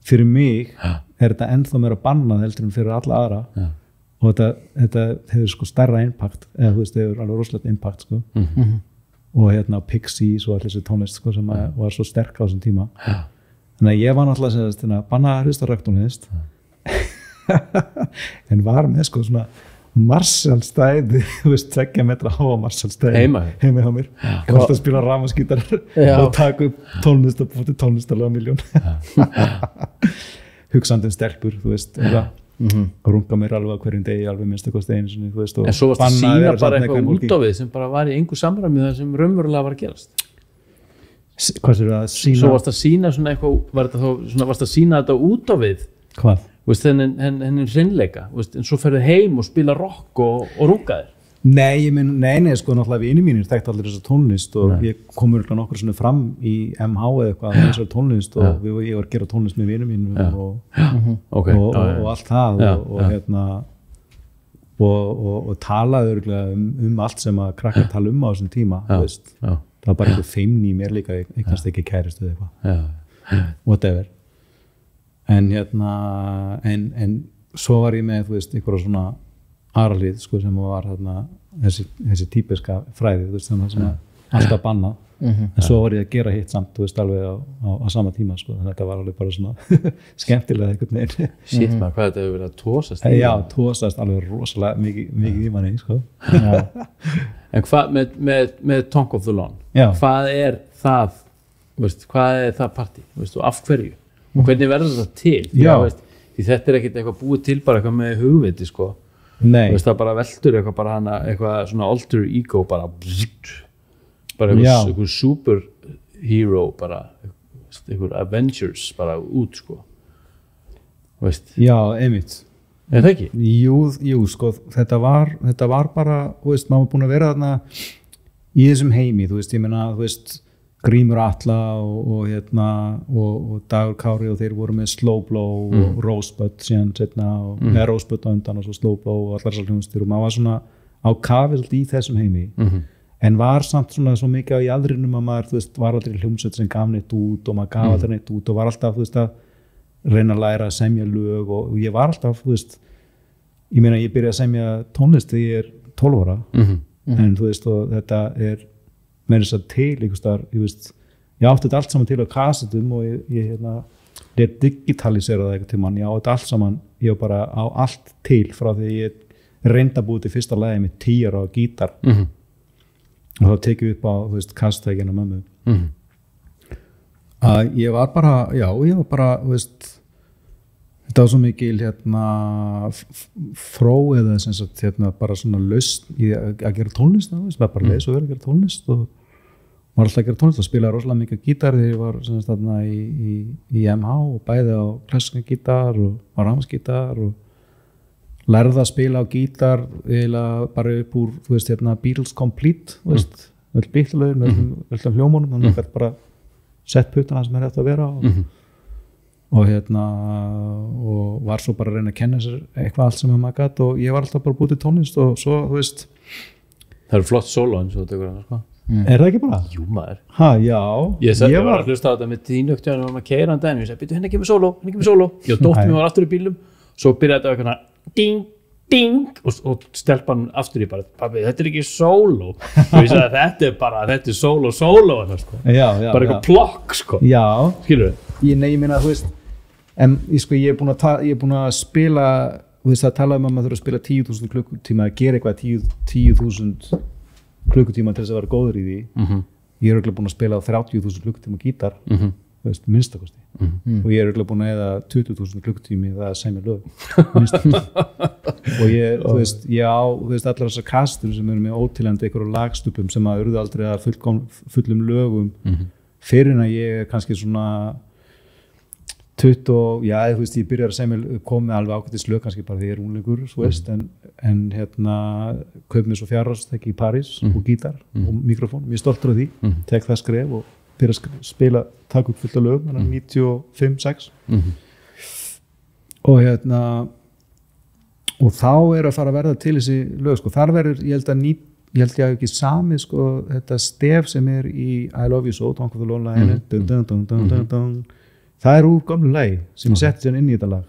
fyrir mig þetta ennþá meira bannað heldur en fyrir alla aðra og þetta hefur sko stærra impact eða þú veist, hefur alveg rosalegt impact sko. Og Pixies og allir þessi tónlist sko, sem var svo sterk á þessum tíma þannig að ég var náttúrulega að segja banna að hlusta rocktónlist en var með sko svona Marshall-stæði, þú veist, 2 metra háa Marshall-stæði heima hjá mér og alltaf spila rafmaskítar og taka upp tónlist og búið tónlistarlega miljón hugsandum stelpur, þú veist og runga mér alveg á hverjum degi alveg minnst eitthvað steinu þú veist, en svo varst að sína bara eitthvað út á við sem bara var í engu samræmi það sem raunverulega var að gerast hvað sér að sína? Svo varst að sína svona eitthvað varst að sína þetta út á við hvað? Henni hreinleika en svo ferðu heim og spila rock og runga þér Nei, sko, náttúrulega vinir mínir þekkti allir þessa tónlist og ég kom nokkur svona fram í MH eða eitthvað með þessari tónlist og ég var að gera tónlist með vinir mínum og allt það og talaði örugglega allt sem að krakkar tala á þessum tíma veist, það var bara einhver feimni í mér líka eignast ekki kæristu eða eitthvað whatever en svo var ég með þú veist einhverja svona aðralið sko sem var þessi típiska fræði þú veist sem alltaf bannað en svo var ég að gera hitt samt þú veist alveg á sama tíma sko þetta var alveg bara svona skemmtilega einhvern veginn Shit maður, hvað þetta hefur verið að tósast Já, tósast alveg rosalega mikið í manni sko En hvað með Tongue of the Lawn hvað er það veist, hvað er það partí veist, og af hverju og hvernig verður þetta til því þetta er ekkert eitthvað búið til bara eitthvað með hugviti sko veist, það bara veldur eitthvað svona alter ego bara eitthvað superhero bara eitthvað Avengers bara út sko veist. Já, einmitt er það ekki? Jú, sko, þetta var bara veist, maður búin að vera þarna í þessum heimi, þú veist, ég meina þú veist Grímur Atla og Dagur Kári og þeir voru með Slow Blow og Rosebud síðan setna og Rosebud á undan og svo Slow Blow og allar þessar hljómsveitir og maður var svona á kafild í þessum heimi en var samt svona svo mikið á jaðrinum að maður, þú veist, var aldrei hljómsveit sem gaf neitt út og maður gaf aldrei neitt út og var alltaf, þú veist, að reyna að læra að semja lög og ég var alltaf, þú veist ég meina ég byrjaði að semja tónlist þegar ég er 12 ára en þú veist og þetta er með þess að til ég átti þetta allt saman til á kassetum og ég lét digitalisera það eitthvað til mann, ég átti þetta allt saman ég var bara á allt til frá því ég reynda búið til fyrsta lagi með 10 ára á gítar og þá tekið upp á kassetækina mömmu að ég var bara veist, þetta var svo mikil fró eða sem sagt bara svona lausn í að gera tónlist það bara leið svo vel að gera tónlist og var alltaf að gera tónlist og spilaði rosalega mikið gítar þegar ég var sem sagt í MH og bæði á klassískan gítar og á rafmagnsgítar og lærði að spila á gítar eiginlega bara upp úr þú veist Beatles Complete þú veist öll Beatle-lögin öll hljómunum þannig að bara sett puttana sem eftir að vera og var svo bara að reyna að kenna sér eitthvað allt sem maður gat og ég var alltaf bara búið til tónlist og svo þú veist það eru flott solo eins og þetta ykkur sko. Er það ekki bara? Jú maður já ég var að hlusta á þetta með þínu og maður keira hann daginn og ég segi, henni ekki með solo ég og dóttir mér var aftur í bílum svo byrjaði þetta eitthvað ding, ding og stelpan aftur í bara pabbi, þetta er ekki solo og ég sagði þetta er solo sko. Já, bara eitthvað plokk sko. Já, skilur ég meina þú veist en ég er búin að spila, þú veist, það talaði um að maður þurfa að spila 10.000 klukkutíma að gera eitthvað 10.000 klukkutíma til þess að vera góður í því. Ég er örugglega búin að spila á 30.000 klukkutíma gítar, þú veist, minnstakosti. Og ég er örugglega búin að eyða 20.000 klukkutími það að semja lög, minnstakosti. Og ég, þú veist, allar þessar kastur sem eru með ótilhæmdu einhverjum lagstupum sem að urðu aldrei að fullum lögum fyrir en að ég er kannski svona 20, þú veist, ég byrjar að semja komið alveg ákvæmtis lög kannski bara því ég er unglingur, þú veist, en kaup mér svo fjarrásstæki í París og gítar og mikrofón, ég er stoltur af því, tek það skref og byrja að spila, taka upp fullt af lög 95-6 og og þá er að fara að verða til þessi lög, sko, þar verður, ég held ég hafi ekki samið, sko, þetta stef sem er í I Love You So, Don't Go The Lone Line, það er úr gamlu lagi sem ég setti sér inn í þetta lag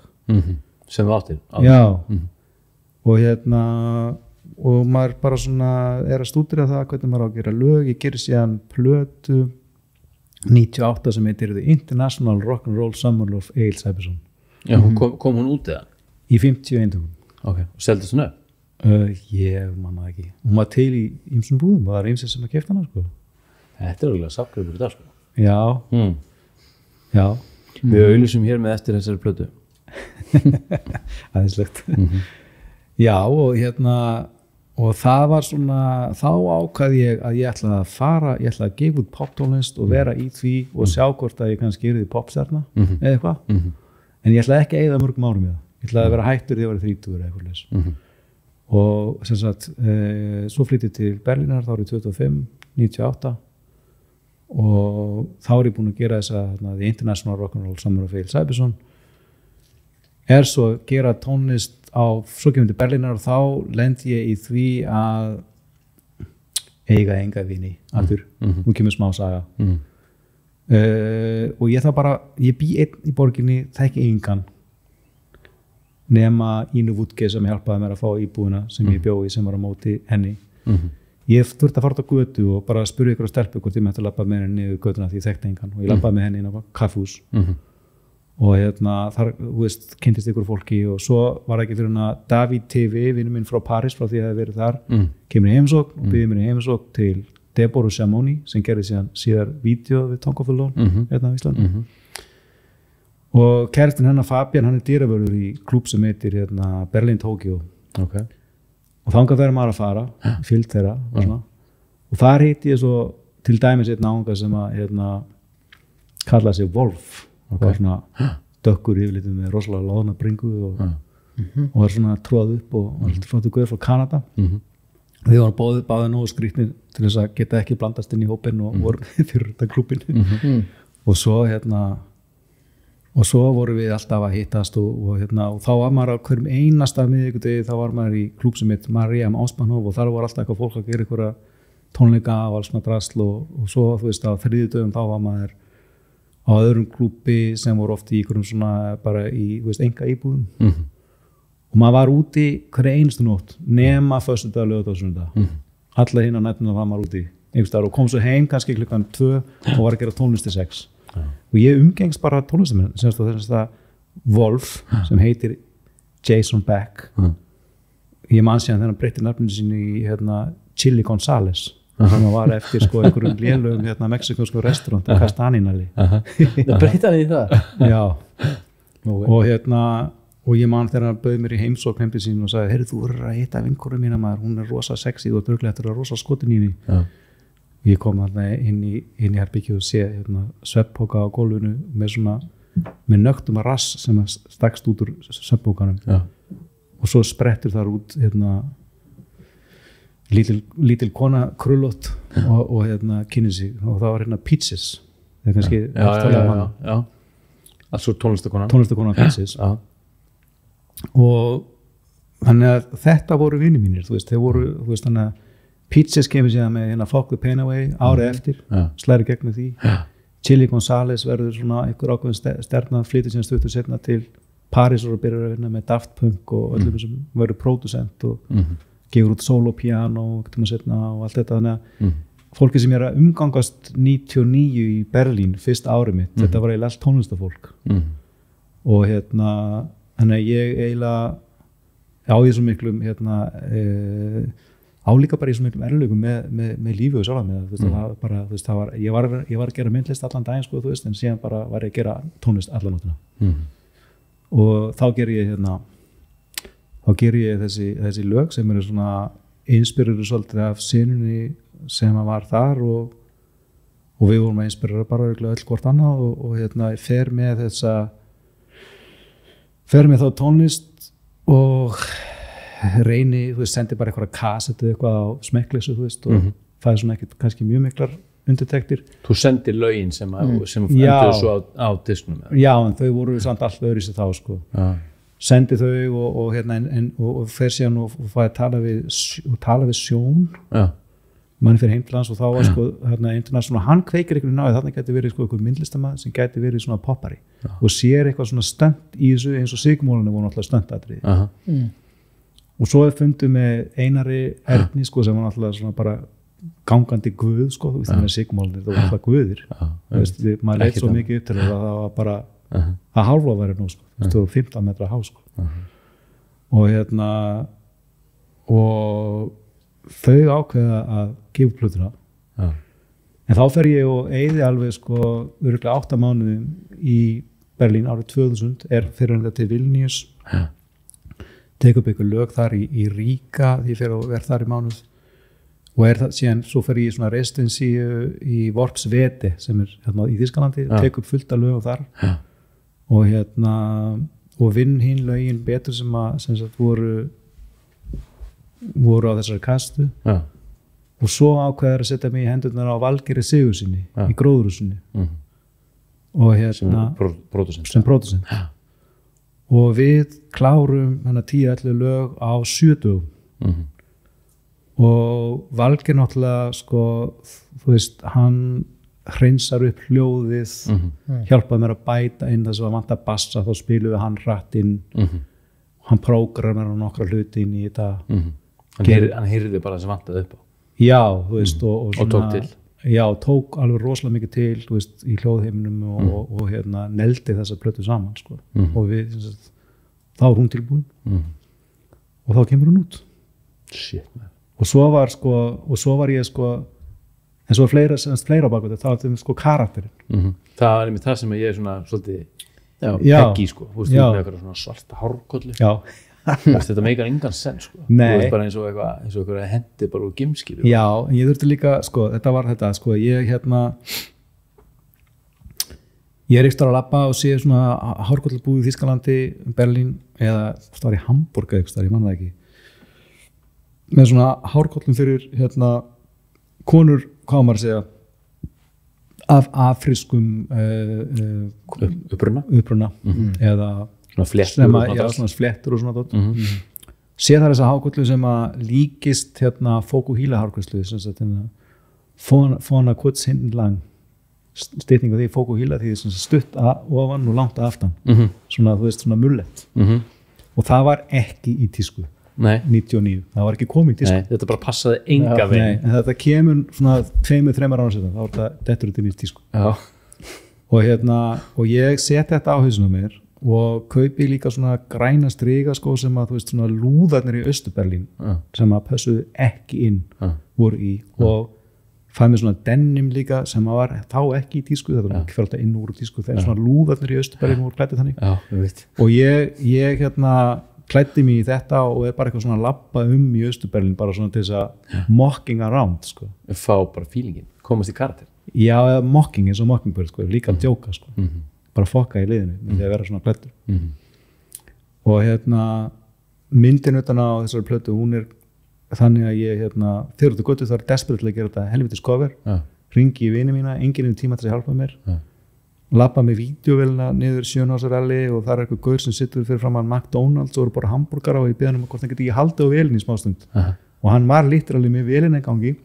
sem þú áttir já og og maður bara svona er að stúdera það hvernig maður á að gera lög. Ég gerir síðan plötu 98 sem heitir The International Rock'n'Roll Summer of Egil Sæbjörnsson. Já, kom hún út eða? Í 50 eintugum. Ok, og seldist hún upp? Ég manna það ekki. Hún var til í ýmsum búðum og það er ýmsir sem að keypta hana, sko. Þetta er alveg safngripur í dag, sko. Já. Já. Við auðlýsum hér með eftir þessari plötu. Æðislegt. Já, og það var svona, þá ákvað ég að ég ætlaði að gefa út poptónlist og vera í því og sjá hvort að ég kannski yrði popstjarna eða eitthvað. En ég ætlaði ekki að eyða mörgum árum í það. Ég ætlaði að vera hættur þegar ég var 30 eða eitthvað leys. Og sem sagt, svo flyttið til Berlínar þá árið 98 og þá er ég búin að gera þessa The International Rock'n'Roll Summer of Egil Sæbjörnsson. Svo að gera tónlist svo kemur til Berlínar og þá lendi ég í því að eiga enga vini aftur, nú kemur smá saga og ég það bara, ég bý einn í borginni, þekki engan nema Ínu Vútge sem hjálpaði mér að fá íbúðina sem ég bjó í sem var á móti henni. Ég þurfti að fara út á götu og bara spurði ykkur að stelpu hvort ég mætti að labba með henni niður götuna því ég þekkti engan og ég labbaði með henni inn á kaffhús og þar, þú veist, kynntist ykkur fólki og svo var það ekki fyrir David TV, vinur minn frá París frá því að það hefði verið þar, kemur í heimsókn og býði mér í heimsókn til Deborah Siamoni sem gerði síðar vídeo við Tongue of the Lone á Íslandi. Og kærastinn hennar Fabian, hann er dyravörður í klúbb sem heitir Berlin Tokyo. Okay. Og þangað verður maður að fara, fylgd þeirra og þar hitti ég svo til dæmis einn náunga sem að kallaði sig Wolf og var svona dökkur yfirlitið með rosalega loðna bringu og var svona tróð upp og var flottur guður frá Kanada og þið var báðið nógu skrýtnir til þess að geta ekki blandast inn í hópinn og voru fyrir þetta klúbbinn og svo voru við alltaf að hittast og þá var maður á hverjum einasta miðvikudegi, þá var maður í klúbb sem heit Maria Ásmannhof og þar var alltaf eitthvað fólk að gera einhverja tónleika og alls svona drasl og svo þú veist á þriðjudögum þá var maður á öðrum klúbbi sem voru oft í einhverjum svona bara í, þú veist, enga íbúðum og maður var úti hverja einustu nótt nema föstudag, laugardag og sunnudag alla hinn á nættunum var maður úti einhverstaðar og kom svo heim kannski klukkan 2 og var að gera tónlist til 6 og ég umgengst bara tónlistamenn sem þess að Wolf sem heitir Jason Beck ég man síðan þegar hann breytti nafninu sínu í Chili Gonzales sem var eftir sko einhverjum lélögum mexikósku restaurant Castaninali það breytti hann í það? Já og ég man þegar hann bauð mér í heimsókn heim til sín og sagði, heyrðu þú verður að hitta vinkonu mína maður, hún er rosa sexy og dörglega þetta er rosa skotin í henni ég kom inn í herbyggju og sé svefnpoka á gólfinu með nögtum að rass sem stakst út úr svefnpokanum og svo sprettur þar út lítil kona krullótt og kynni sig og það var Peaches það er kannski altså tónlistakona Peaches og þannig að þetta voru vinir mínir þú veist, þeir voru þannig að Peaches kemur síðan með Fuck the Pain Away árið eftir, slæri gegnum því Chili Gonzales verður svona einhver ákveðin stjarna, flytur síðan stuttur setna til París og byrjar að vinna með Daft Punk og öllum sem verður pródusent og gefur út solo piano og allt þetta þannig að fólki sem ég er að umgangast 99 í Berlín fyrst árið mitt, þetta var eiginlega allt tónlistafólk og þannig að ég eiginlega á ég svo miklum álíka bara í svo miklum erlugum með lífi og sjálf með það bara, þú veist, ég var að gera myndlist allan daginn sko, þú veist, en síðan bara var ég að gera tónlist allan nóttina og þá ger ég þessi lög sem eru svona inspiruðu svolítið af sinunni sem að var þar og við vorum að inspirera bara öll hvort annað og fer með þá tónlist og reyni, þú veist, sendi bara eitthvað kassetu eitthvað á smekkleysu, þú veist, og það svona ekkert kannski mjög miklar undirtektir. Þú sendir lögin sem endur svo á disknum? Já, en þau voru samt allt öðru sér þá, sko. Sendi þau og fer síðan og fæði að tala við Sjón manni fyrir heimlands og þá var sko international, hann kveikir einhvern náði, þarna gæti verið sko einhver myndlistamæð sem gæti verið svona poppari og sér eitthvað svona stönd í þessu eins og Sigmólinu voru náttúrulega stöndatriði og svo er fundið með Einari Erni sko sem var náttúrulega svona bara gangandi guð sko, þú veist það með Sigmólinu, það var alltaf guðir maður leitt svo mikið upp til það var bara að hálfa verið nú sko, þú veist 15 metra há sko og þau ákveða að gefa plötuna en þá fer ég og eyði alveg sko örugglega 8 mánuðum í Berlín árið 2000 fyrir til Vilnius tek upp einhver lög þar í Ríka því fyrir að vera þar í mánuð og síðan svo fer ég í svona residency í Worpswede sem í Þýskalandi tek upp fullt af lögum þar og vinn hinn lögin betur sem sagt voru á þessari kastu og svo ákveður að setja mig í hendurnar á Valgeiri Sigurðssyni í Gróðurhúsinu og sem pródusent og við klárum 10-11 lög á 7 dögum og Valgeir náttúrulega sko, þú veist, hann hreinsar upp hljóðið hjálpaði mér að bæta inn þess að vanta bassa, þá spilum við hann hratt inn hann prógramar á nokkra hluti inn í þetta hann heyrði bara sem vantaði upp á já, þú veist og tók til já, tók alveg rosalega mikið til þú veist, í hljóðheiminum og neldi þessa plötu saman sko. og við, þá er hún tilbúin og þá kemur hún út shit man. og svo var ég sko en svo fleira á baku þetta, þá er þetta sko karakterinn það var einmitt það sem ég er svona svolítið peggi sko, þú veist, með eitthvað svona svarta hárkollu já þetta meikar engan senn sko. Þú veist bara eins og eitthvað hendi bara úr gimskilu já, en ég þurfti líka sko, þetta var þetta sko, ég er ekstra að labba og sé svona hárkollubúð í Þýskalandi, Berlín eða það var í Hamburg ekstra, ég man það ekki með svona hárkollum fyrir konur, hvað maður að segja af afriskum uppruna eða svona flettur og svona dót sé þar þessa hárkollu sem að líkist Fokuhila hárkollu sem sagt fóna kurz hinten lang stytning af því Fokuhila því stutt ofan og langt aftan svona, þú veist, svona mullet og það var ekki í tísku 99, það var ekki komið í tísku þetta bara passaði enga veginn en þetta kemur svona 2-3 ára setna þá er þetta dettur út í tísku og ég seti þetta á hausinu mér og kaupi líka svona græna striga sko sem að þú veist svona lúðarnir í Austur-Berlín sem að passuðu ekki inn voru í og fæði mér svona denim líka sem að var þá ekki í tísku, það var ekki fyrir alltaf inn úr tísku þegar svona lúðarnir í Austur-Berlín voru klættið þannig og ég klæddi mig í þetta og er bara eitthvað svona labba í Austur-Berlín bara svona til þess að mocking around sko. Fá bara feelingin, komast í karakter já, mocking eins og mockingbird sko, líka að djóka sko bara fokka í liðinu með því að vera svona klæddur og myndin utan á þessari plötu hún er þannig að ég þegar þú göttu þá er desperate að gera þetta helvitis cover ringi í vini mína, enginn tíma til að hjálpa mér labba með vídeovélina niður Sjönarsarelli og það er eitthvað gaur sem sittur fyrir framan McDonald's og eru bara hambúrgara og ég beði hann hvort hann geti ekki haldið á vélinni í smástund og hann var literally með vélinni í gangi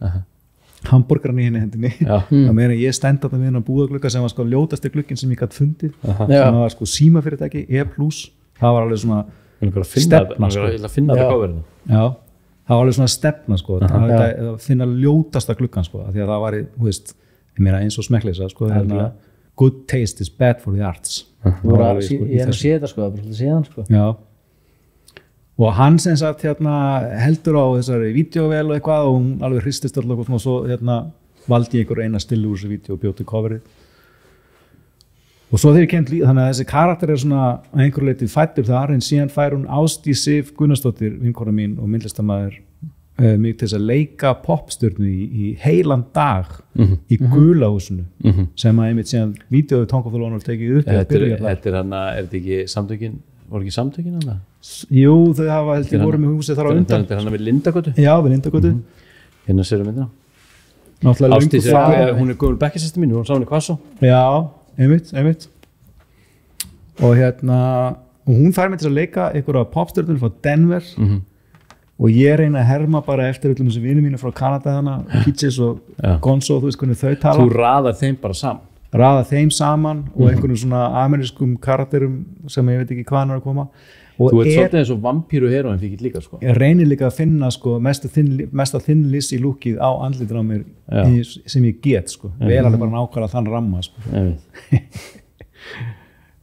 hambúrgaran í henni hendinni það meina ég stend að það við hann búðaglugga sem var sko ljótasti glugginn sem ég gætt fundið sem var sko símafyrirtæki E+, það var alveg svona stefna sko. Ég ætla að finna þetta gáverðinu það var alveg svona stefna sko að finna ljótasta gluggan sko því að það var, þú veist, ég meina eins og smekkleysa sko good taste is bad for the arts Ég er að sé þetta sko, bara síðan sko. Já. Og hann sem sagt heldur á þessari vídeóvel og eitthvað og hún alveg hristist alltaf og svo valdi ég einhver eina stillu úr þessu vídeo og bjóti coverið og svo þegar ég kemd þannig að þessi karakter svona að einhverju leiti fættur þar en síðan fær hún Ásdís Sif Gunnarsdóttir vinkona mín og myndlistarmaður mig til þess að leika popstjörnu í heilan dag í Gulahúsinu sem að einmitt síðan vídeóðu Tonguþólónar tekið upp Þetta er þetta ekki samtökin voru ekki samtökin hana? Jú, þau hafa held ég voru með húsið þar á undan Þetta er hana við Lindagötu? Já, við Lindagötu Hérna sérum myndina Ásdís hún er gömul bekkjarsystir mín, hún sá henni Kvassó Já, einmitt og og hún fær mig til að leika einhverja popstjörnur frá Denver og ég reyna að herma bara eftir öllum þessu vinum mínu frá Kanada hana Peaches og Gonzo, þú veist hvernig þau tala Þú raðar þeim bara saman og einhvernum svona amerískum karakterum sem ég veit ekki hvaðan er að koma og Þú ert svolítið eins og vampíru heroin fikk líka sko Ég reynir líka að finna sko mesta þinnliss í lúkið á andlitur á mér sem ég get sko vel alveg bara nákvæmlega þann ramma sko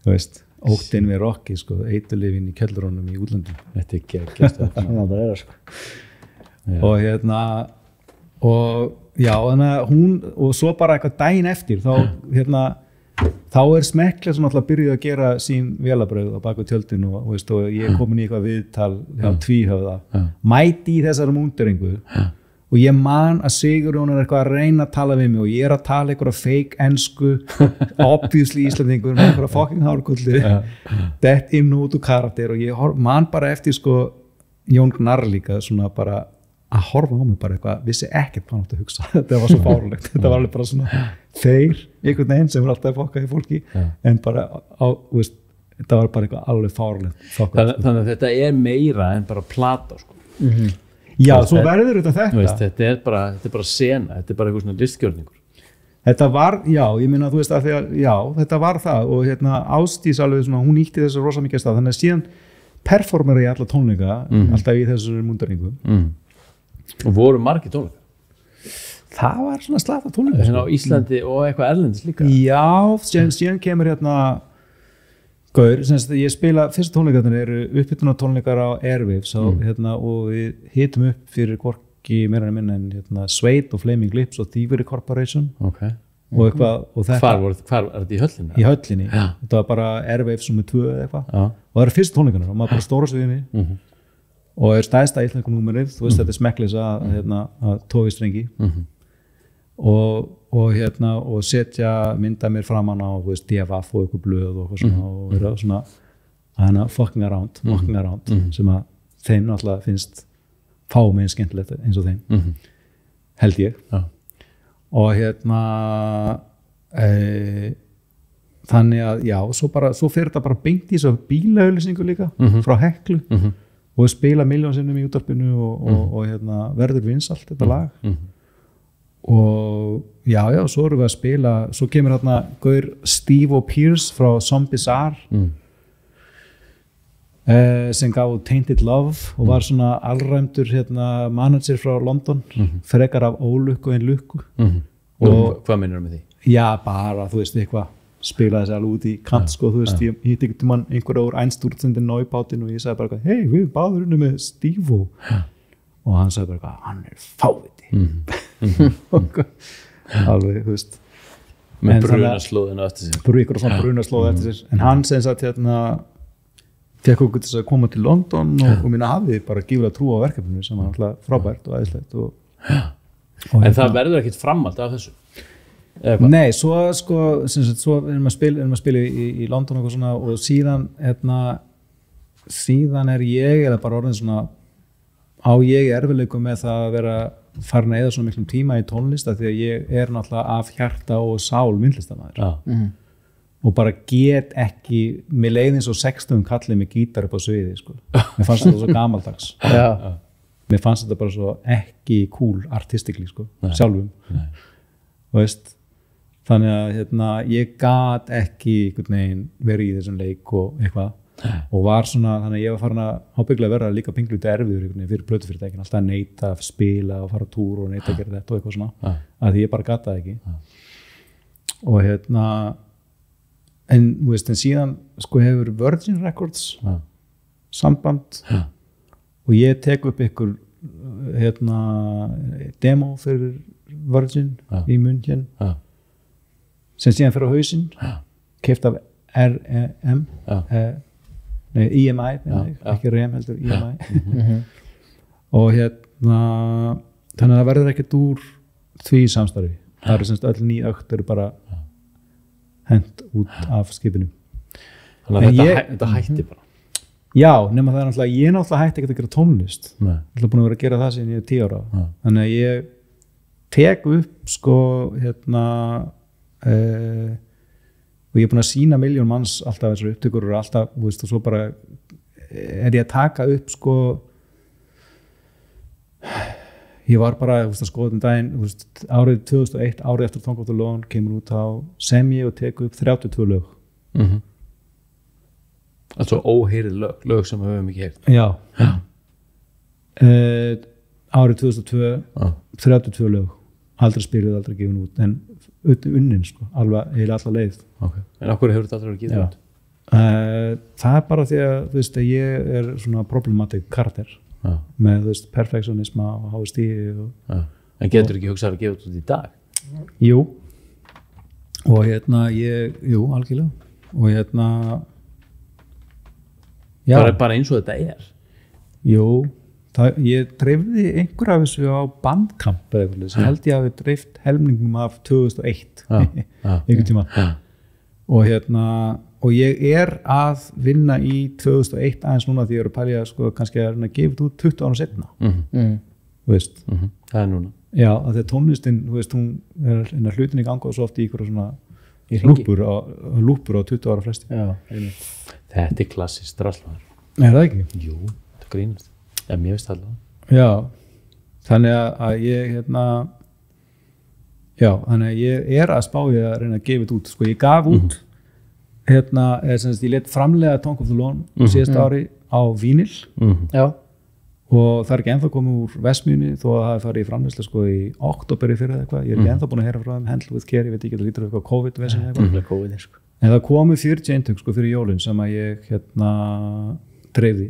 Þú veist óttinn við rocki sko, eiturlyfin í kjöllurónum í útlöndum. Þetta er geggjast það er sko. Og já, þannig að hún og svo bara eitthvað daginn eftir þá smekklega svona alltaf byrjuð að gera sín vélabrauð á baku tjöldinu og ég er komin í eitthvað viðtal hjá Tvíhöfða, mæti í þessari múnderingu og ég man að Sigurjón er eitthvað að reyna að tala við mig og ég er að tala einhverja fake ensku obviously íslendingur með einhverja fucking hárkulli dett inn út úr karakter og ég man bara eftir sko Jón Gnarr líka svona bara að horfa á mig bara eitthvað, vissi ekkert hvað hann átti að hugsa þetta var svo fárlegt, þetta var alveg bara svona þeir, einhvern veginn sem er alltaf að fokka í fólki en bara þetta var bara eitthvað alveg fárlegt þannig að þetta er meira en bara plata sko Já, svo verður þetta þetta er bara sena, þetta er bara eitthvað svona listgjörningur Þetta var, já, ég minna þú veist að því að já, þetta var það og Ásdís alveg svona, hún nýtti þessu rosa mikið stað þannig að síðan performera ég alla tónleika alltaf í þessu múndaringu Og voru margir tónleika? Það var svona slata tónleika Á Íslandi og eitthvað erlendis líka? Já, síðan kemur Gaur, ég spila, fyrstu tónleikarnir eru uppbytuna tónleikar á Airwaves og við hitum upp fyrir hvorki meira en minna en Sveit og Flaming Lips og Thievery Corporation og eitthvað og þetta Hvar er þetta í höllinni? Í höllinni, þetta var bara Airwaves sem 2 eða eitthvað og það eru fyrstu tónleikarnir og maður bara stóra sviðinni og er stæðsta íslensku númerið, þú veist þetta er smekklis að toga í strengi og setja mynda mér framan á DFF og eitthvað blöð og eitthvað svona og vera svona fucking around sem að þeim náttúrulega finnst fáum einn skemmtilegt eins og þeim held ég og þannig að já, svo fer þetta bara beint í þessu bílaauglýsingu líka frá Heklu og spila milljónsinnum í útvarpinu og verður vinsælt þetta lag og já, svo erum við að spila svo kemur gaur Steve O'Pearce frá Zombizarre sem gaf Tainted Love og var svona alræmdur manager frá London frekar af ólukku en lukku og hvað meinarðu með því? Já, bara, þú veist, eitthvað spilaði þessi alveg út í kant sko, þú veist, ég hitti einhvern mann einhverja úr einstúrtsendin Náibátinn og ég sagði bara hei, við báður henni með Steve og hann sagði bara hann er fáviti alveg, þú veist með brunaslóðina eftir sér brunaslóð eftir sér en hann sem sagt fekk okkur til að koma til London og minna hafði bara gífulega trú á verkefninu sem var alltaf frábært og æðislegt en það verður ekkert framhald af þessu? Nei, svo erum við að spila í London og svona og síðan er ég eða bara orðin svona á ég erfiðleikum með það að vera farin að eyða svona miklum tíma í tónlist af því að ég er náttúrulega af hjarta og sál myndlistarmaður og bara get ekki mér leið eins og 16 kallið með gítar upp á sviði sko. Mér fannst þetta svo gamaldags mér fannst þetta bara svo ekki cool artistically sko, sjálfum veist þannig að ég gat ekki einhvern veginn verið í þessum leik og eitthvað og var svona, þannig að ég var farin að ábygglega vera líka pingluti erfiður fyrir plötufyrirtækin, alltaf að neita að spila og fara á túr og neita að gera þetta og eitthvað svona að því ég bara gat það ekki en síðan sko hefur Virgin Records samband og ég tek upp ykkur demo fyrir Virgin í München sem síðan fyrir á hausinn keypt af RM EMI ekki RM heldur EMI og þannig að það verður ekkert úr því samstarfi það eru semst öll ný ökt eru bara hent út af skipinu þannig að þetta hætti bara já, nema það er náttúrulega ég náttúrulega hætti ekkert að gera tónlist ég er búin að vera að gera það síðan ég er 10 ára þannig að ég tek upp sko og ég er búin að sýna miljón manns alltaf þessar upptökur og alltaf, og svo bara er ég að taka upp sko ég var bara að skoða daginn árið 2001, árið eftir Tongue of the Lawn kemur út á sem ég og teku upp 32 lög altså óheyrið lög sem við höfum ekki heyrt já árið 2002 32 lög aldrei spilið, aldrei gefin út en unnin sko, alveg heila alla leið en okkur hefur þetta aldrei að gefa út það er bara því að ég er svona problematic karakter með perfektionisma og háu stíi en getur ekki hugsað að gefa út í dag? Jú og jú, algjörlega og já. Bara eins og þetta er jú, ég dreifði einhver af þessu á Bandcamp eða eitthvað sem held ég að við dreift helmingum af 2001 einhvern tíma og ég er að vinna í 2001 aðeins núna því ég er að pælja sko, kannski að gefa þetta út 20 ára setna þú veist það er núna já, að því að tónlistin, þú veist, hún er hlutin í ganga og svo oft í ykkur svona lúpur á 20 ára fresti já, þetta er klassist draslar er það ekki? Jú, þetta grínast mér veist alltaf já, þannig að ég já, þannig að ég er að spá ég að reyna að gefa þetta út sko, ég gaf út ég let framlega Tongue of the Lawn síðast ári á vínil já og það er ekki ennþá komið úr Vestmjunni þó að það er farið í framleiðslu sko í októberi fyrir eitthvað, ég er ekki ennþá búin að heyra frá þeim Handle with Care, ég veit ekki að það lítur eitthvað COVID-vessin eitthvað sko. en það komið 40 eintök sko fyrir jólin sem að ég dreifði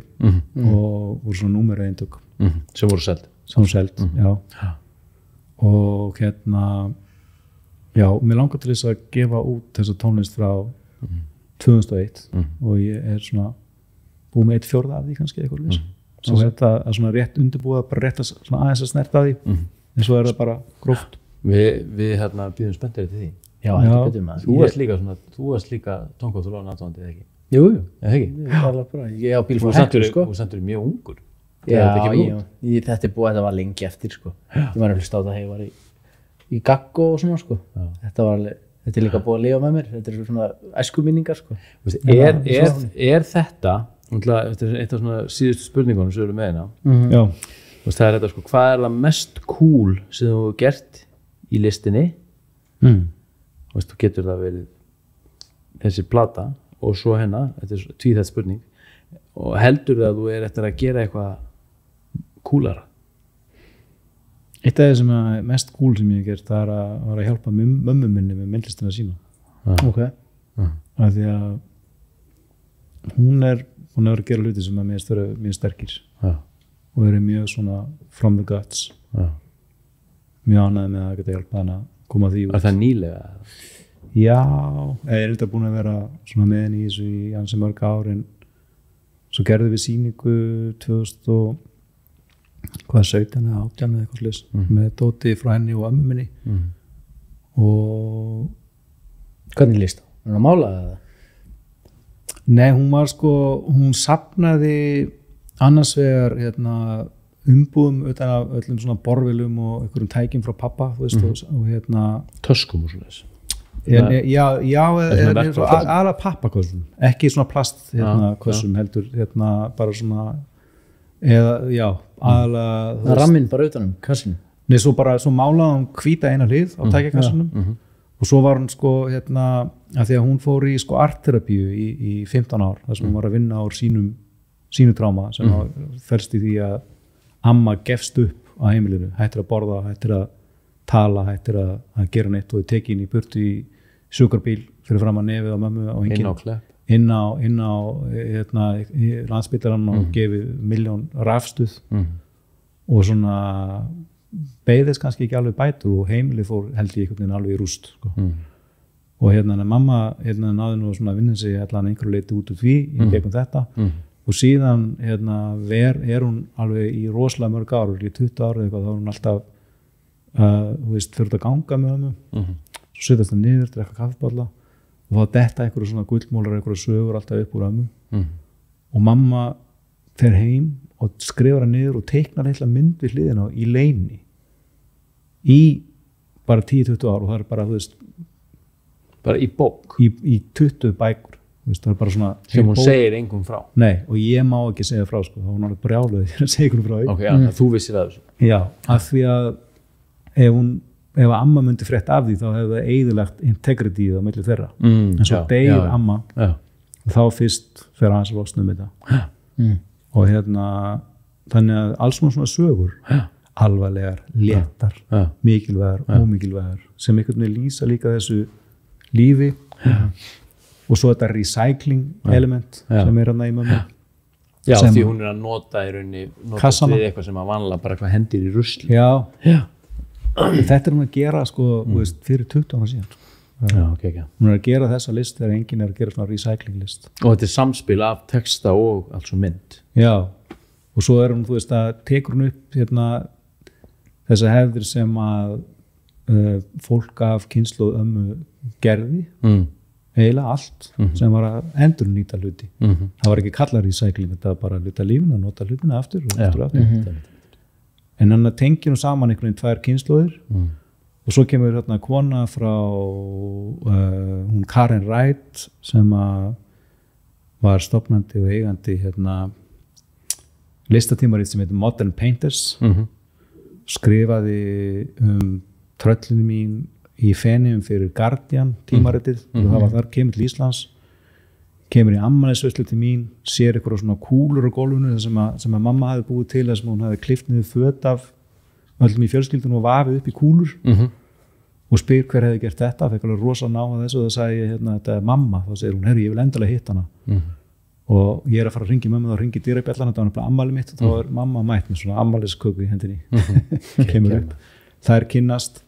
og voru svona número eintök sem voru seld já og já, mér langar til þess að gefa út þessa tónlist frá 2001 og ég er svona búið með 1/4 af því kannski eitthvað svo þetta að svona rétt undirbúða bara rétt að svona aðeins að snerta því en svo er það bara gróft við býðum spenntir til því já, ekki betur maður þú varst líka Tongue of the Lawn aðdáandi eða ekki? Jú, ég á bíl frá Heklu sko og sendur mjög ungur þetta var lengi eftir sko ég var að hlusta á það þegar ég var í Gaggo og svona sko þetta er líka búið að lifa með mér þetta er svona æskuminningar sko er þetta eitt af svona síðustu spurningunum sem við erum með hérna það er þetta sko, hvað er það mest cool sem þú hefur gert í listinni þú getur það verið þessi plata og svo hérna, þetta er tvíþætt spurning og heldur það að þú er eftir að gera eitthvað kúlara? Eitt af það sem er mest cool sem ég hef gert það var að hjálpa mömmu minni með myndlistina sína af því að hún er að gera hluti sem að mér er mjög sterkir og eru mjög svona from the guts mjög ánægð með að geta hjálpa hana að koma því út. Er það nýlega? Já, ég er þetta búin að vera svona með henni í þessu í ansi mörg ár en svo gerðum við sýningu 2017 eða 18 eða eitthvað slags með dóti frá henni og ömmu minni og hvernig líst það? Var hún að mála það? Nei, hún var sko, hún safnaði annars vegar umbúðum utan af öllum svona borvilum og einhverjum tækjum frá pappa þú veist, og töskum og svona þess já aðra pappakössum ekki svona plastkössum heldur bara svona eða aðalega ramminn bara utanum kassin nei, svo málaði hún hvíta eina hlið á tækjakassunum og svo var hún sko að því að hún fór í sko artterapíu í 15 ár þar sem hún var að vinna á sínu tráma sem felst í því að amma gefst upp á heimilinu, hættir að borða, hættir að tala, hættir að gera neitt og er tekin í burtu í sjúkrabíl fyrir fram að nefið á mömmu og inn á Klepp inn á í Landsspítalann og gefið 1 milljón rafstuð og svona beðist kannski ekki alveg bætur og heimilið fór held ég einhvern veginn alveg í rúst sko. Og mamma náði nú svona að vinna sig allan einhverju leiti út úr því í gegnum þetta og síðan hún alveg í rosalega mörg ár í 20 ára eitthvað, þá hún alltaf fyrir að ganga með ömmu svo setjast það niður, drekka kaffiballa og þá detta einhverju svona gullmólar einhverju sögur alltaf upp úr ömmu og mamma fer heim og skrifar það niður og teiknar heila mynd við hliðina í leyni í bara 10-20 ár og það bara, bara í bók í 20 bækur, það bara svona sem hún segir engum frá nei, og ég má ekki segja frá, þá hún alveg brjáluð að segja einhvern frá því ok, þú vissir að þessu já, af því að ef amma myndi frétt af því þá hefði það eyðilagt integrityð á milli þeirra en svo deyr amma og þá fyrst fer hans að losna þetta og þannig að alls svona sögur alvarlegar, léttar mikilvægar, ómikilvægar sem einhvern veginn lýsa líka þessu lífi og svo þetta recycling element sem er í mömmu já, því hún að nota í rauninni nota við eitthvað sem að vanla bara hvað hendir í rusli já. Þetta hún að gera fyrir 20 ára síðan hún að gera þessa list þegar enginn að gera svona recycling list og þetta samspil af texta og alls og mynd já, og svo hún að tekur hún upp þessa hefðir sem að fólk af kynslóð ömmu gerði eiginlega allt sem var að endurnýta hluti það var ekki kallað recycling, þetta var bara að hluta lífuna, nota hlutina aftur og aftur en hann tengir nú saman einhvern veginn 2 kynslóðir og svo kemur kona frá hún Karen Wright sem var stofnandi og eigandi listatímarit sem heitir Modern Painters skrifaði tröllinu mín í Feneyjum fyrir Guardian tímaritið og það var þar, kemur til Íslands kemur í afmælisveislu til mín sér eitthvað svona kúlur á gólfinu sem að mamma hafði búið til þess að hún hafði klippt niður föt af öllum í fjölskyldunum og vafið upp í kúlur og spyr hver hefði gert þetta fekk alveg rosa ná að þessu og það sagði ég þetta er mamma, þá segir hún, herri ég vil endilega hitta hana og ég að fara að ringi mömmu þá ringi dyrabjallan, þetta var náttúrulega ammæli mitt og þá er mamma mætt með svona ammælisköku í hendinni kemur upp, það er kynnast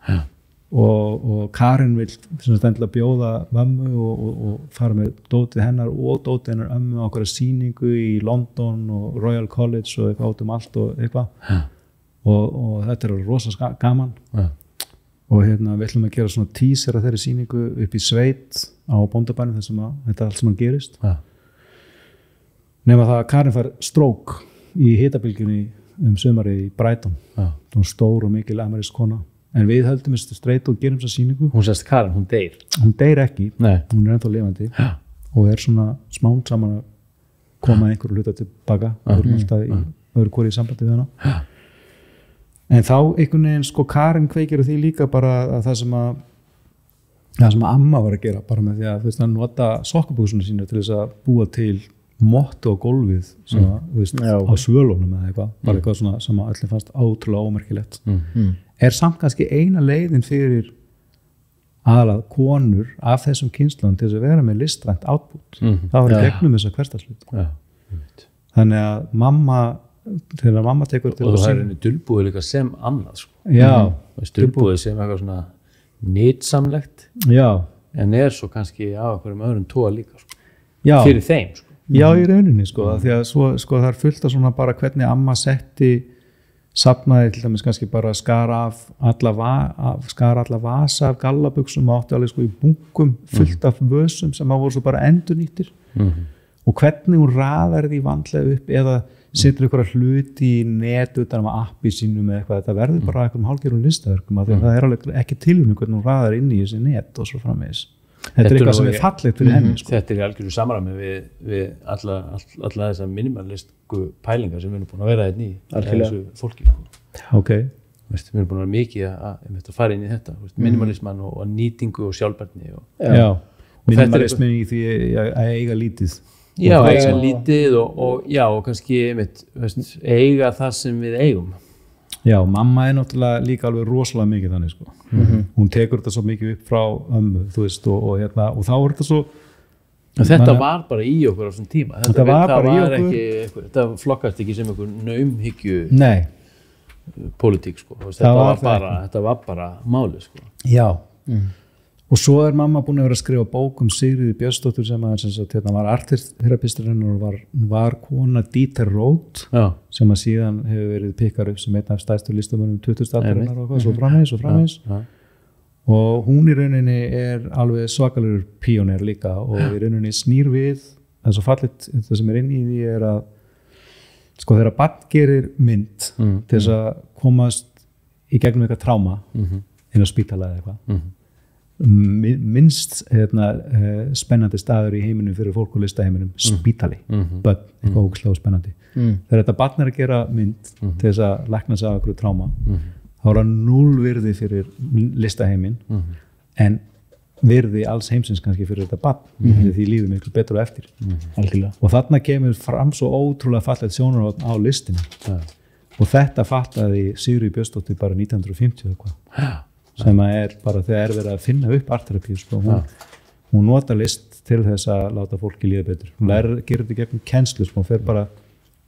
og Karin vil endilega bjóða mömmu og fara með dótið hennar og dótið hennar ömmu á okkur sýningu í London og Royal College og eitthvað át allt og eitthvað og þetta er rosa gaman og við ætlum að gera svona teaser af þeirri sýningu upp í sveit á bóndabænum þar sem þetta allt sem gerist nema það að Karin fær stroke í hitabylgjunni sumarið í Brighton það var stór og mikil amerísk kona en við höldum þessu streit og gerum þessa sýningu hún sérst Karin, hún deyr ekki hún er ennþá lifandi og er svona smán saman að koma einhverju hluta tilbaka við erum alltaf í öðru hvori í sambandi við hana en þá einhvern veginn Karin kveikir því líka bara að það sem að amma var að gera bara með því að nota sokkabúsuna sína til þess að búa til mottu á gólfið á svölunum eða eitthvað bara eitthvað svona sem að allir fannst ótrúlega ómerkilegt er samt kannski eina leiðin fyrir aðalað konur af þessum kynslóðum til þess að vera með listrænt output það var gegnum þessa hversdagslut þannig að mamma þegar mamma tekur til og það er henni dulbúið líka sem annað dulbúið sem eitthvað svona nýtsamlegt en er svo kannski á einhverjum öðrum tóa líka fyrir þeim já í rauninni því að svo það er fullt af svona bara hvernig amma setti safnaði til dæmis kannski bara skara alla vasa af gallabuxum og átti alveg í bunkum fullt af vösum sem voru svo bara endurnýttir og hvernig hún raðar því vandlega upp eða setur einhverja hluti í net utan á appi sínum eða eitthvað, þetta verður bara einhverjum hálfgerðum listaverkum af því að það er alveg ekki tilhugning hvernig hún raðar inn í þessi net og svo framvegis þetta er eitthvað sem er fallegt fyrir henni Þetta er í algjörðu samræmi við alla þessar minimalistku pælingar sem við erum búin að vera hérna í þessu fólki við erum búin að vera mikið að fara inn í þetta minimalisman og nýtingu og sjálfbærni minimalismin í því að eiga lítið eiga lítið og kannski eiga það sem við eigum Já, mamma náttúrulega líka alveg rosalega mikið þannig sko. Hún tekur þetta svo mikið upp frá ömmu, þú veist, og þá þetta svo þetta var bara í okkur á þessum tíma þetta var bara í okkur þetta flokkast ekki sem einhver naumhyggju pólitík sko. Þetta var bara máli sko. Já, og svo mamma búin að vera að skrifa bók Sigríði Björnsdóttur sem var artisterapisturinn og var kona Dieter Roth sem síðan hefur verið pikkar upp sem einn af stærstu listamönnum 20. aldarinnar og svo framvegis og hún í rauninni alveg svakalegur píóner líka og í rauninni snýr við það svo fallit, það sem inn í því að sko þegar barn gerir mynd til þess að komast í gegnum eitthvað tráma inn á spítala eða eitthvað minnst spennandi staður í heiminum fyrir fólk og listaheiminum spítali, börn, eitthvað ógeðslega spennandi þegar þetta barn að gera mynd til þess að lækna sig af einhverju tráma þá það 0 virði fyrir listaheimin en virði alls heimsins kannski fyrir þetta barn því líður miklu betur og eftir og þarna kemur fram svo ótrúlega fallegt sjónarhorn á listinu og þetta fattaði Sigríður Björnsdóttir bara 1950 eitthvað sem bara þegar verið að finna upp artterapíu sko. hún notar list til þess að láta fólki líða betur hún gerir þetta gegnum kennslu sko. hún fer bara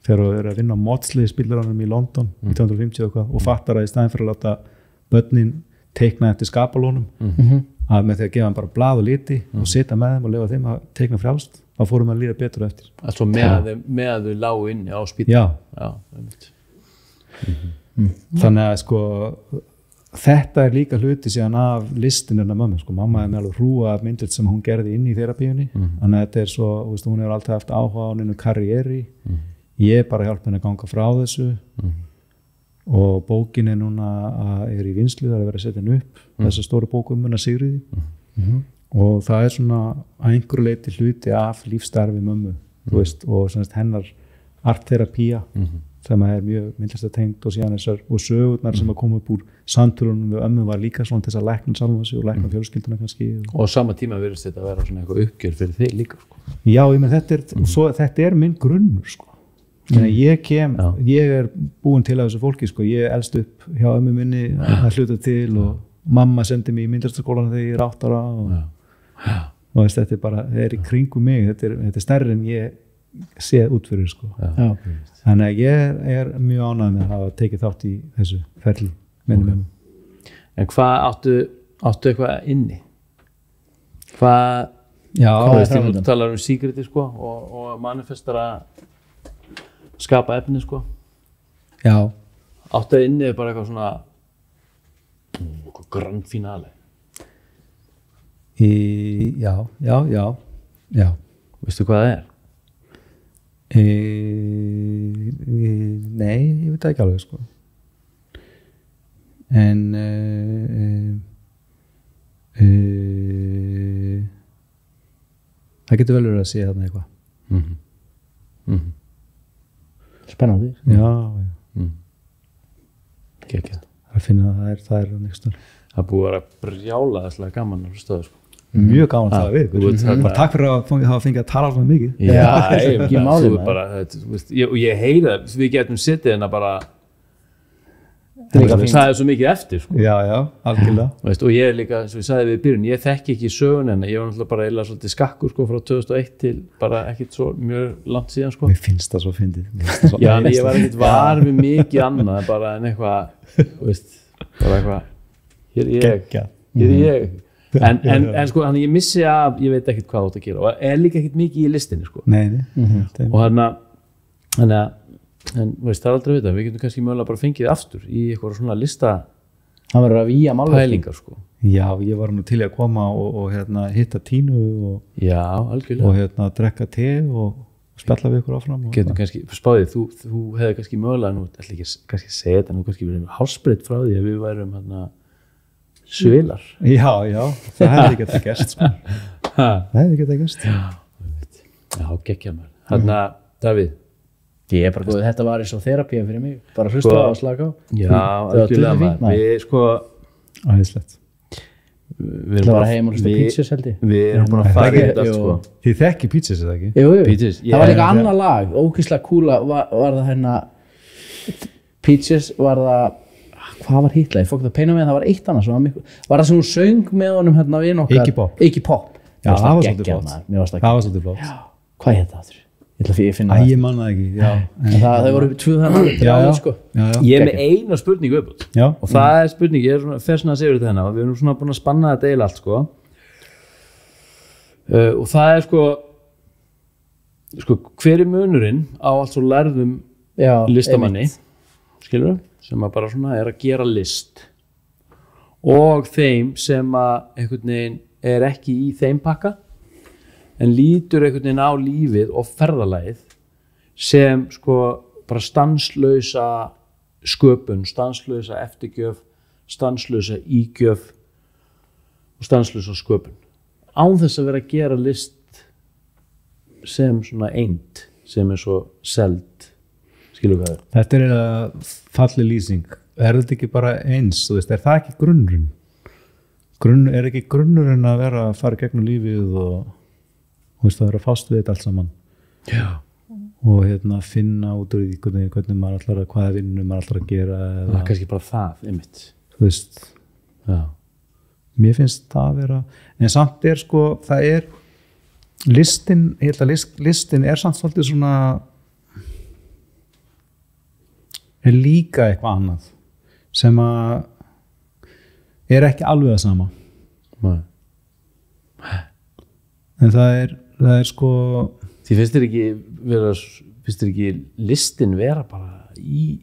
þegar hún er að vinna á Maudsley spílaranum í London 1950 eitthvað og fattar að í staðin fyrir að láta börnin teikna eftir skapalónum að með því að gefa hann bara blað og liti og sita með þeim og lefa þeim að teikna frjálst þá fórum að líða betur eftir altså með að þau lágu inni á spítal þannig að sko þetta líka hluti síðan af listinu hennar mömmu, sko, mamma með alveg hrúa af myndir sem hún gerði inn í terapíunni þannig að þetta svo, hún hefur alltaf haft áhuga á hennu karrieri ég bara hjálpa henni að ganga frá þessu og bókin núna í vinslu, það verið að setja henni upp þessa stóru bók hennar Sigríði og það svona að einhverju leyti hluti af lífsstarfi mömmu þú veist, og hennar artterapía sem mjög myndlistatengt og síðan þessar og sögurnar sem koma upp úr samtölunum við ömmu var líka svona til þess að lækna sjálfa sig og lækna fjölskylduna kannski og á sama tíma virðist þetta að vera svona eitthvað uppgjör fyrir þig líka sko. Já, ég menn þetta minn grunnur sko. ég búin til af þessu fólki sko. ég elst upp hjá ömmu minni að hluta til og mamma sendi mig í myndlistaskólan þegar ég 8 ára og þetta bara, þetta í kringum mig þetta stærri en ég séð út fyrir sko. Þannig að ég mjög ánægð með að hafa tekið þátt í þessu ferli minnum. En hvað áttu eitthvað inni? Hvað þú talar síkriti sko og manifestar að skapa efni sko. Já. Áttu inni bara eitthvað svona grand finale? Já. Veistu hvað það er? Nei, ég veit það ekki alveg sko. En það getur vel verið að sé þarna eitthvað Spennandi Já Gekja að finna að það er nýstur Það búið að vera brjála þesslega gaman á stöðu sko. Mjög gaman það við takk fyrir að hafa fengið að tala alveg mikið ekki máli og ég heyri það við getum sittið en að bara það er svo mikið eftir sko. já, algjörlega og ég líka, svo ég sagði við í byrjun ég þekki ekki sögun en ég var náttúrulega bara eiginlega svolítið skakkur sko, frá 2001 til bara ekkit svo mjög langt síðan sko. Mér finnst það svo fyndið já, en ég var ekkit var við mikið annað bara en eitthvað bara eitthvað hér er ég en sko hann ég missi af ég veit ekkert hvað þú átt að gera og líka ekkert mikið í listinni sko. Nei. Og þannig að veist, það er aldrei að vita, við getum kannski mögulega bara fengið aftur í eitthvað svona lista það verður að víja pælingar sko. Já, ég var nú til að koma og hitta Tínu já, algjörlega og drekka te og spjalla við ykkur áfram getum kannski, spáðið, þú hefði kannski mögulega nú, ætla ekki kannski að segja þetta nú kannski verið hálsbreytt frá því að við værum svilar já, það hefði getað gerst sko. það hefði getað gerst já, gekkja mér þannig að, Davíð ég er bara góð, þetta var eins og þerapía fyrir mig bara hlusta á að slaka á já, algjörlega maður við sko æðislegt það var heim og hlusta Peaches held ég við erum búin að fara þetta sko þið þekki Peaches eða ekki? Jú. Peaches, það var líka annað lag, ógeðslega kúla var það Peaches var það hvað var hitla, ég fók það peina með það var eitt annars, var það sem hún söng með honum hérna við nokkar, Iggy Pop já, það var svolítið flott hvað heit það þurr? Ég finna það ég manna ekki, já en það voru tvöð þannig sko. Ég er með eina spurningu uppátt og það er spurning, ég er svona fersna að segja þetta hennar við erum svona búin að spanna þetta eil allt sko og það er sko hver er munurinn á allt svo lærðum listamanni skilur sem að bara svona er að gera list og þeim sem að einhvern veginn er ekki í þeim pakka en lítur einhvern veginn á lífið og ferðalagið sem sko bara stanslausa sköpun, stanslausa eftirgjöf, stanslausa ígjöf og stanslausa sköpun án þess að vera að gera list sem svona eind sem er svo seld skilur hvað þetta er falli lýsing þetta ekki bara eins, þú veist, er það ekki grunnurinn er ekki grunnurinn að vera að fara gegnum lífið og veist, það er að fást við þetta allt saman og finna út úr því hvernig maður ætlar að hvaða vinnu maður ætlar að gera eða kannski bara það, einmitt þú veist mér finnst það að vera en samt er sko, það er listin, ég held að listin er samt svolítið svona er líka eitthvað annað sem að er ekki alveg það sama en það er sko því finnst þér ekki listin vera bara í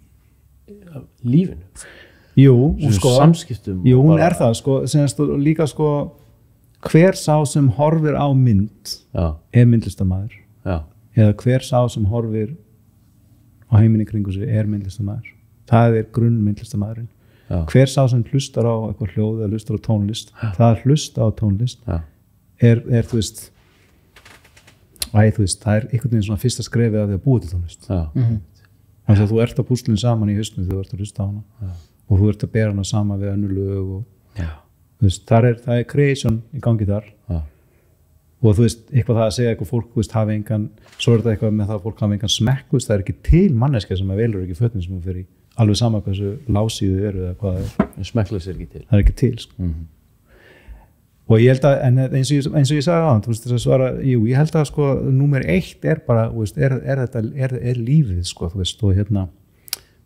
lífinu jú, sko, samskiptum jú, hún er það sko, líka sko hver sá sem horfir á mynd er myndlistarmaður eða hver sá sem horfir á heiminn í kringu sig er myndlistarmaður það er grunn myndlistarmaðurinn hver sá sem hlustar á eitthvað hljóð eða hlustar á tónlist það að hlusta á tónlist er þú veist það er einhvern veginn svona fyrsta skrefið að því að búa til tónlist þannig að þú ert að púslinn saman í hausnum þegar þú ert að hlusta á hana og þú ert að bera hana saman við önnur lög og veist, það er creation í gangi þar og þú veist, eitthvað það að segja eitthvað fólk veist, hafi engan, svo er þetta eitthvað með það að fólk hafi engan smekk, veist, það er ekki til manneskja sem velur ekki fötin sem hún fyrir í alveg sama hversu lásíðu eru eða hvað það er smekklaus er ekki til það er ekki til sko. Og ég held að en eins og ég sagði á hann þess að svara, jú, ég held að sko númer 1 er bara, veist, er lífið sko, þú veist, og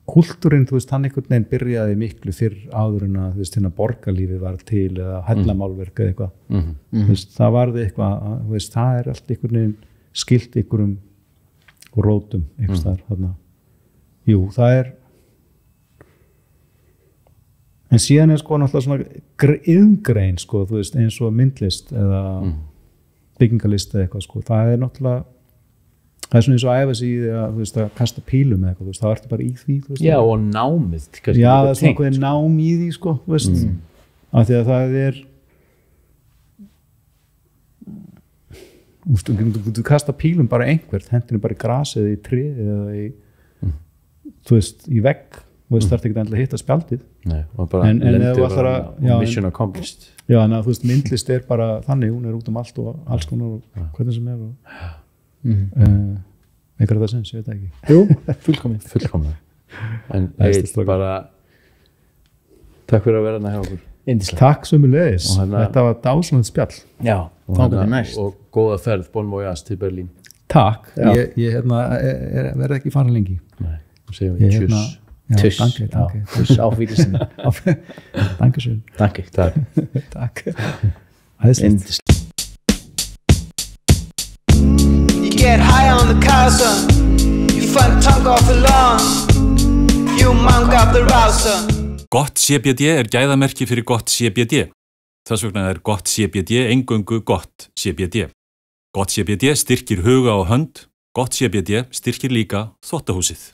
kultúrinn, þú veist, hann einhvern veginn byrjaði miklu fyrr áður en að, þú veist, borgarlífi var til eða hellamálverk eða eitthvað þú veist, það varði eitthvað, þú veist, það er allt einhvern veginn skilt einhverjum rótum einhvers þar, þarna jú, það er en síðan er sko náttúrulega svona iðngrein sko, þú veist, eins og myndlist eða byggingalist eða eitthvað sko, það er náttúrulega það er svona eins og að æfa sig í því að, þú veist, að kasta pílum eða eitthvað, þú veist, það ertu bara í því, þú veist. Já, og námið. Já, það er svona eitthvað nám í því, sko, þú veist, af því að það er, þú kasta pílum bara einhvert, hendinu bara í grasi eða í tré eða í, þú veist, í vegg, þú veist, það ert ekki endilega að hitta spjaldið. Nei, og bara lendir og mission accomplished. Já, en þú veist, myndlist er bara þannig, hún er út allt og alls konar og hvernig sem er og einhverja það sens, ég veit ekki jú, fullkomið en bara takk fyrir að vera hérna hjá okkur takk sömuleiðis, þetta var dásamlegt spjall já, og góða ferð, bon voyage til Berlín takk, ég verð ekki farin lengi nei, þá segjum við tjus tjus áfýrlisinn takk æðislegt Get high on the casa, you find a tongue off the lawn, you monk up the rouser. Gott CBD er gæðamerki fyrir gott CBD. Þess vegna er gott CBD eingöngu gott CBD. Gott CBD styrkir huga og hönd, gott CBD styrkir líka þvottahúsið.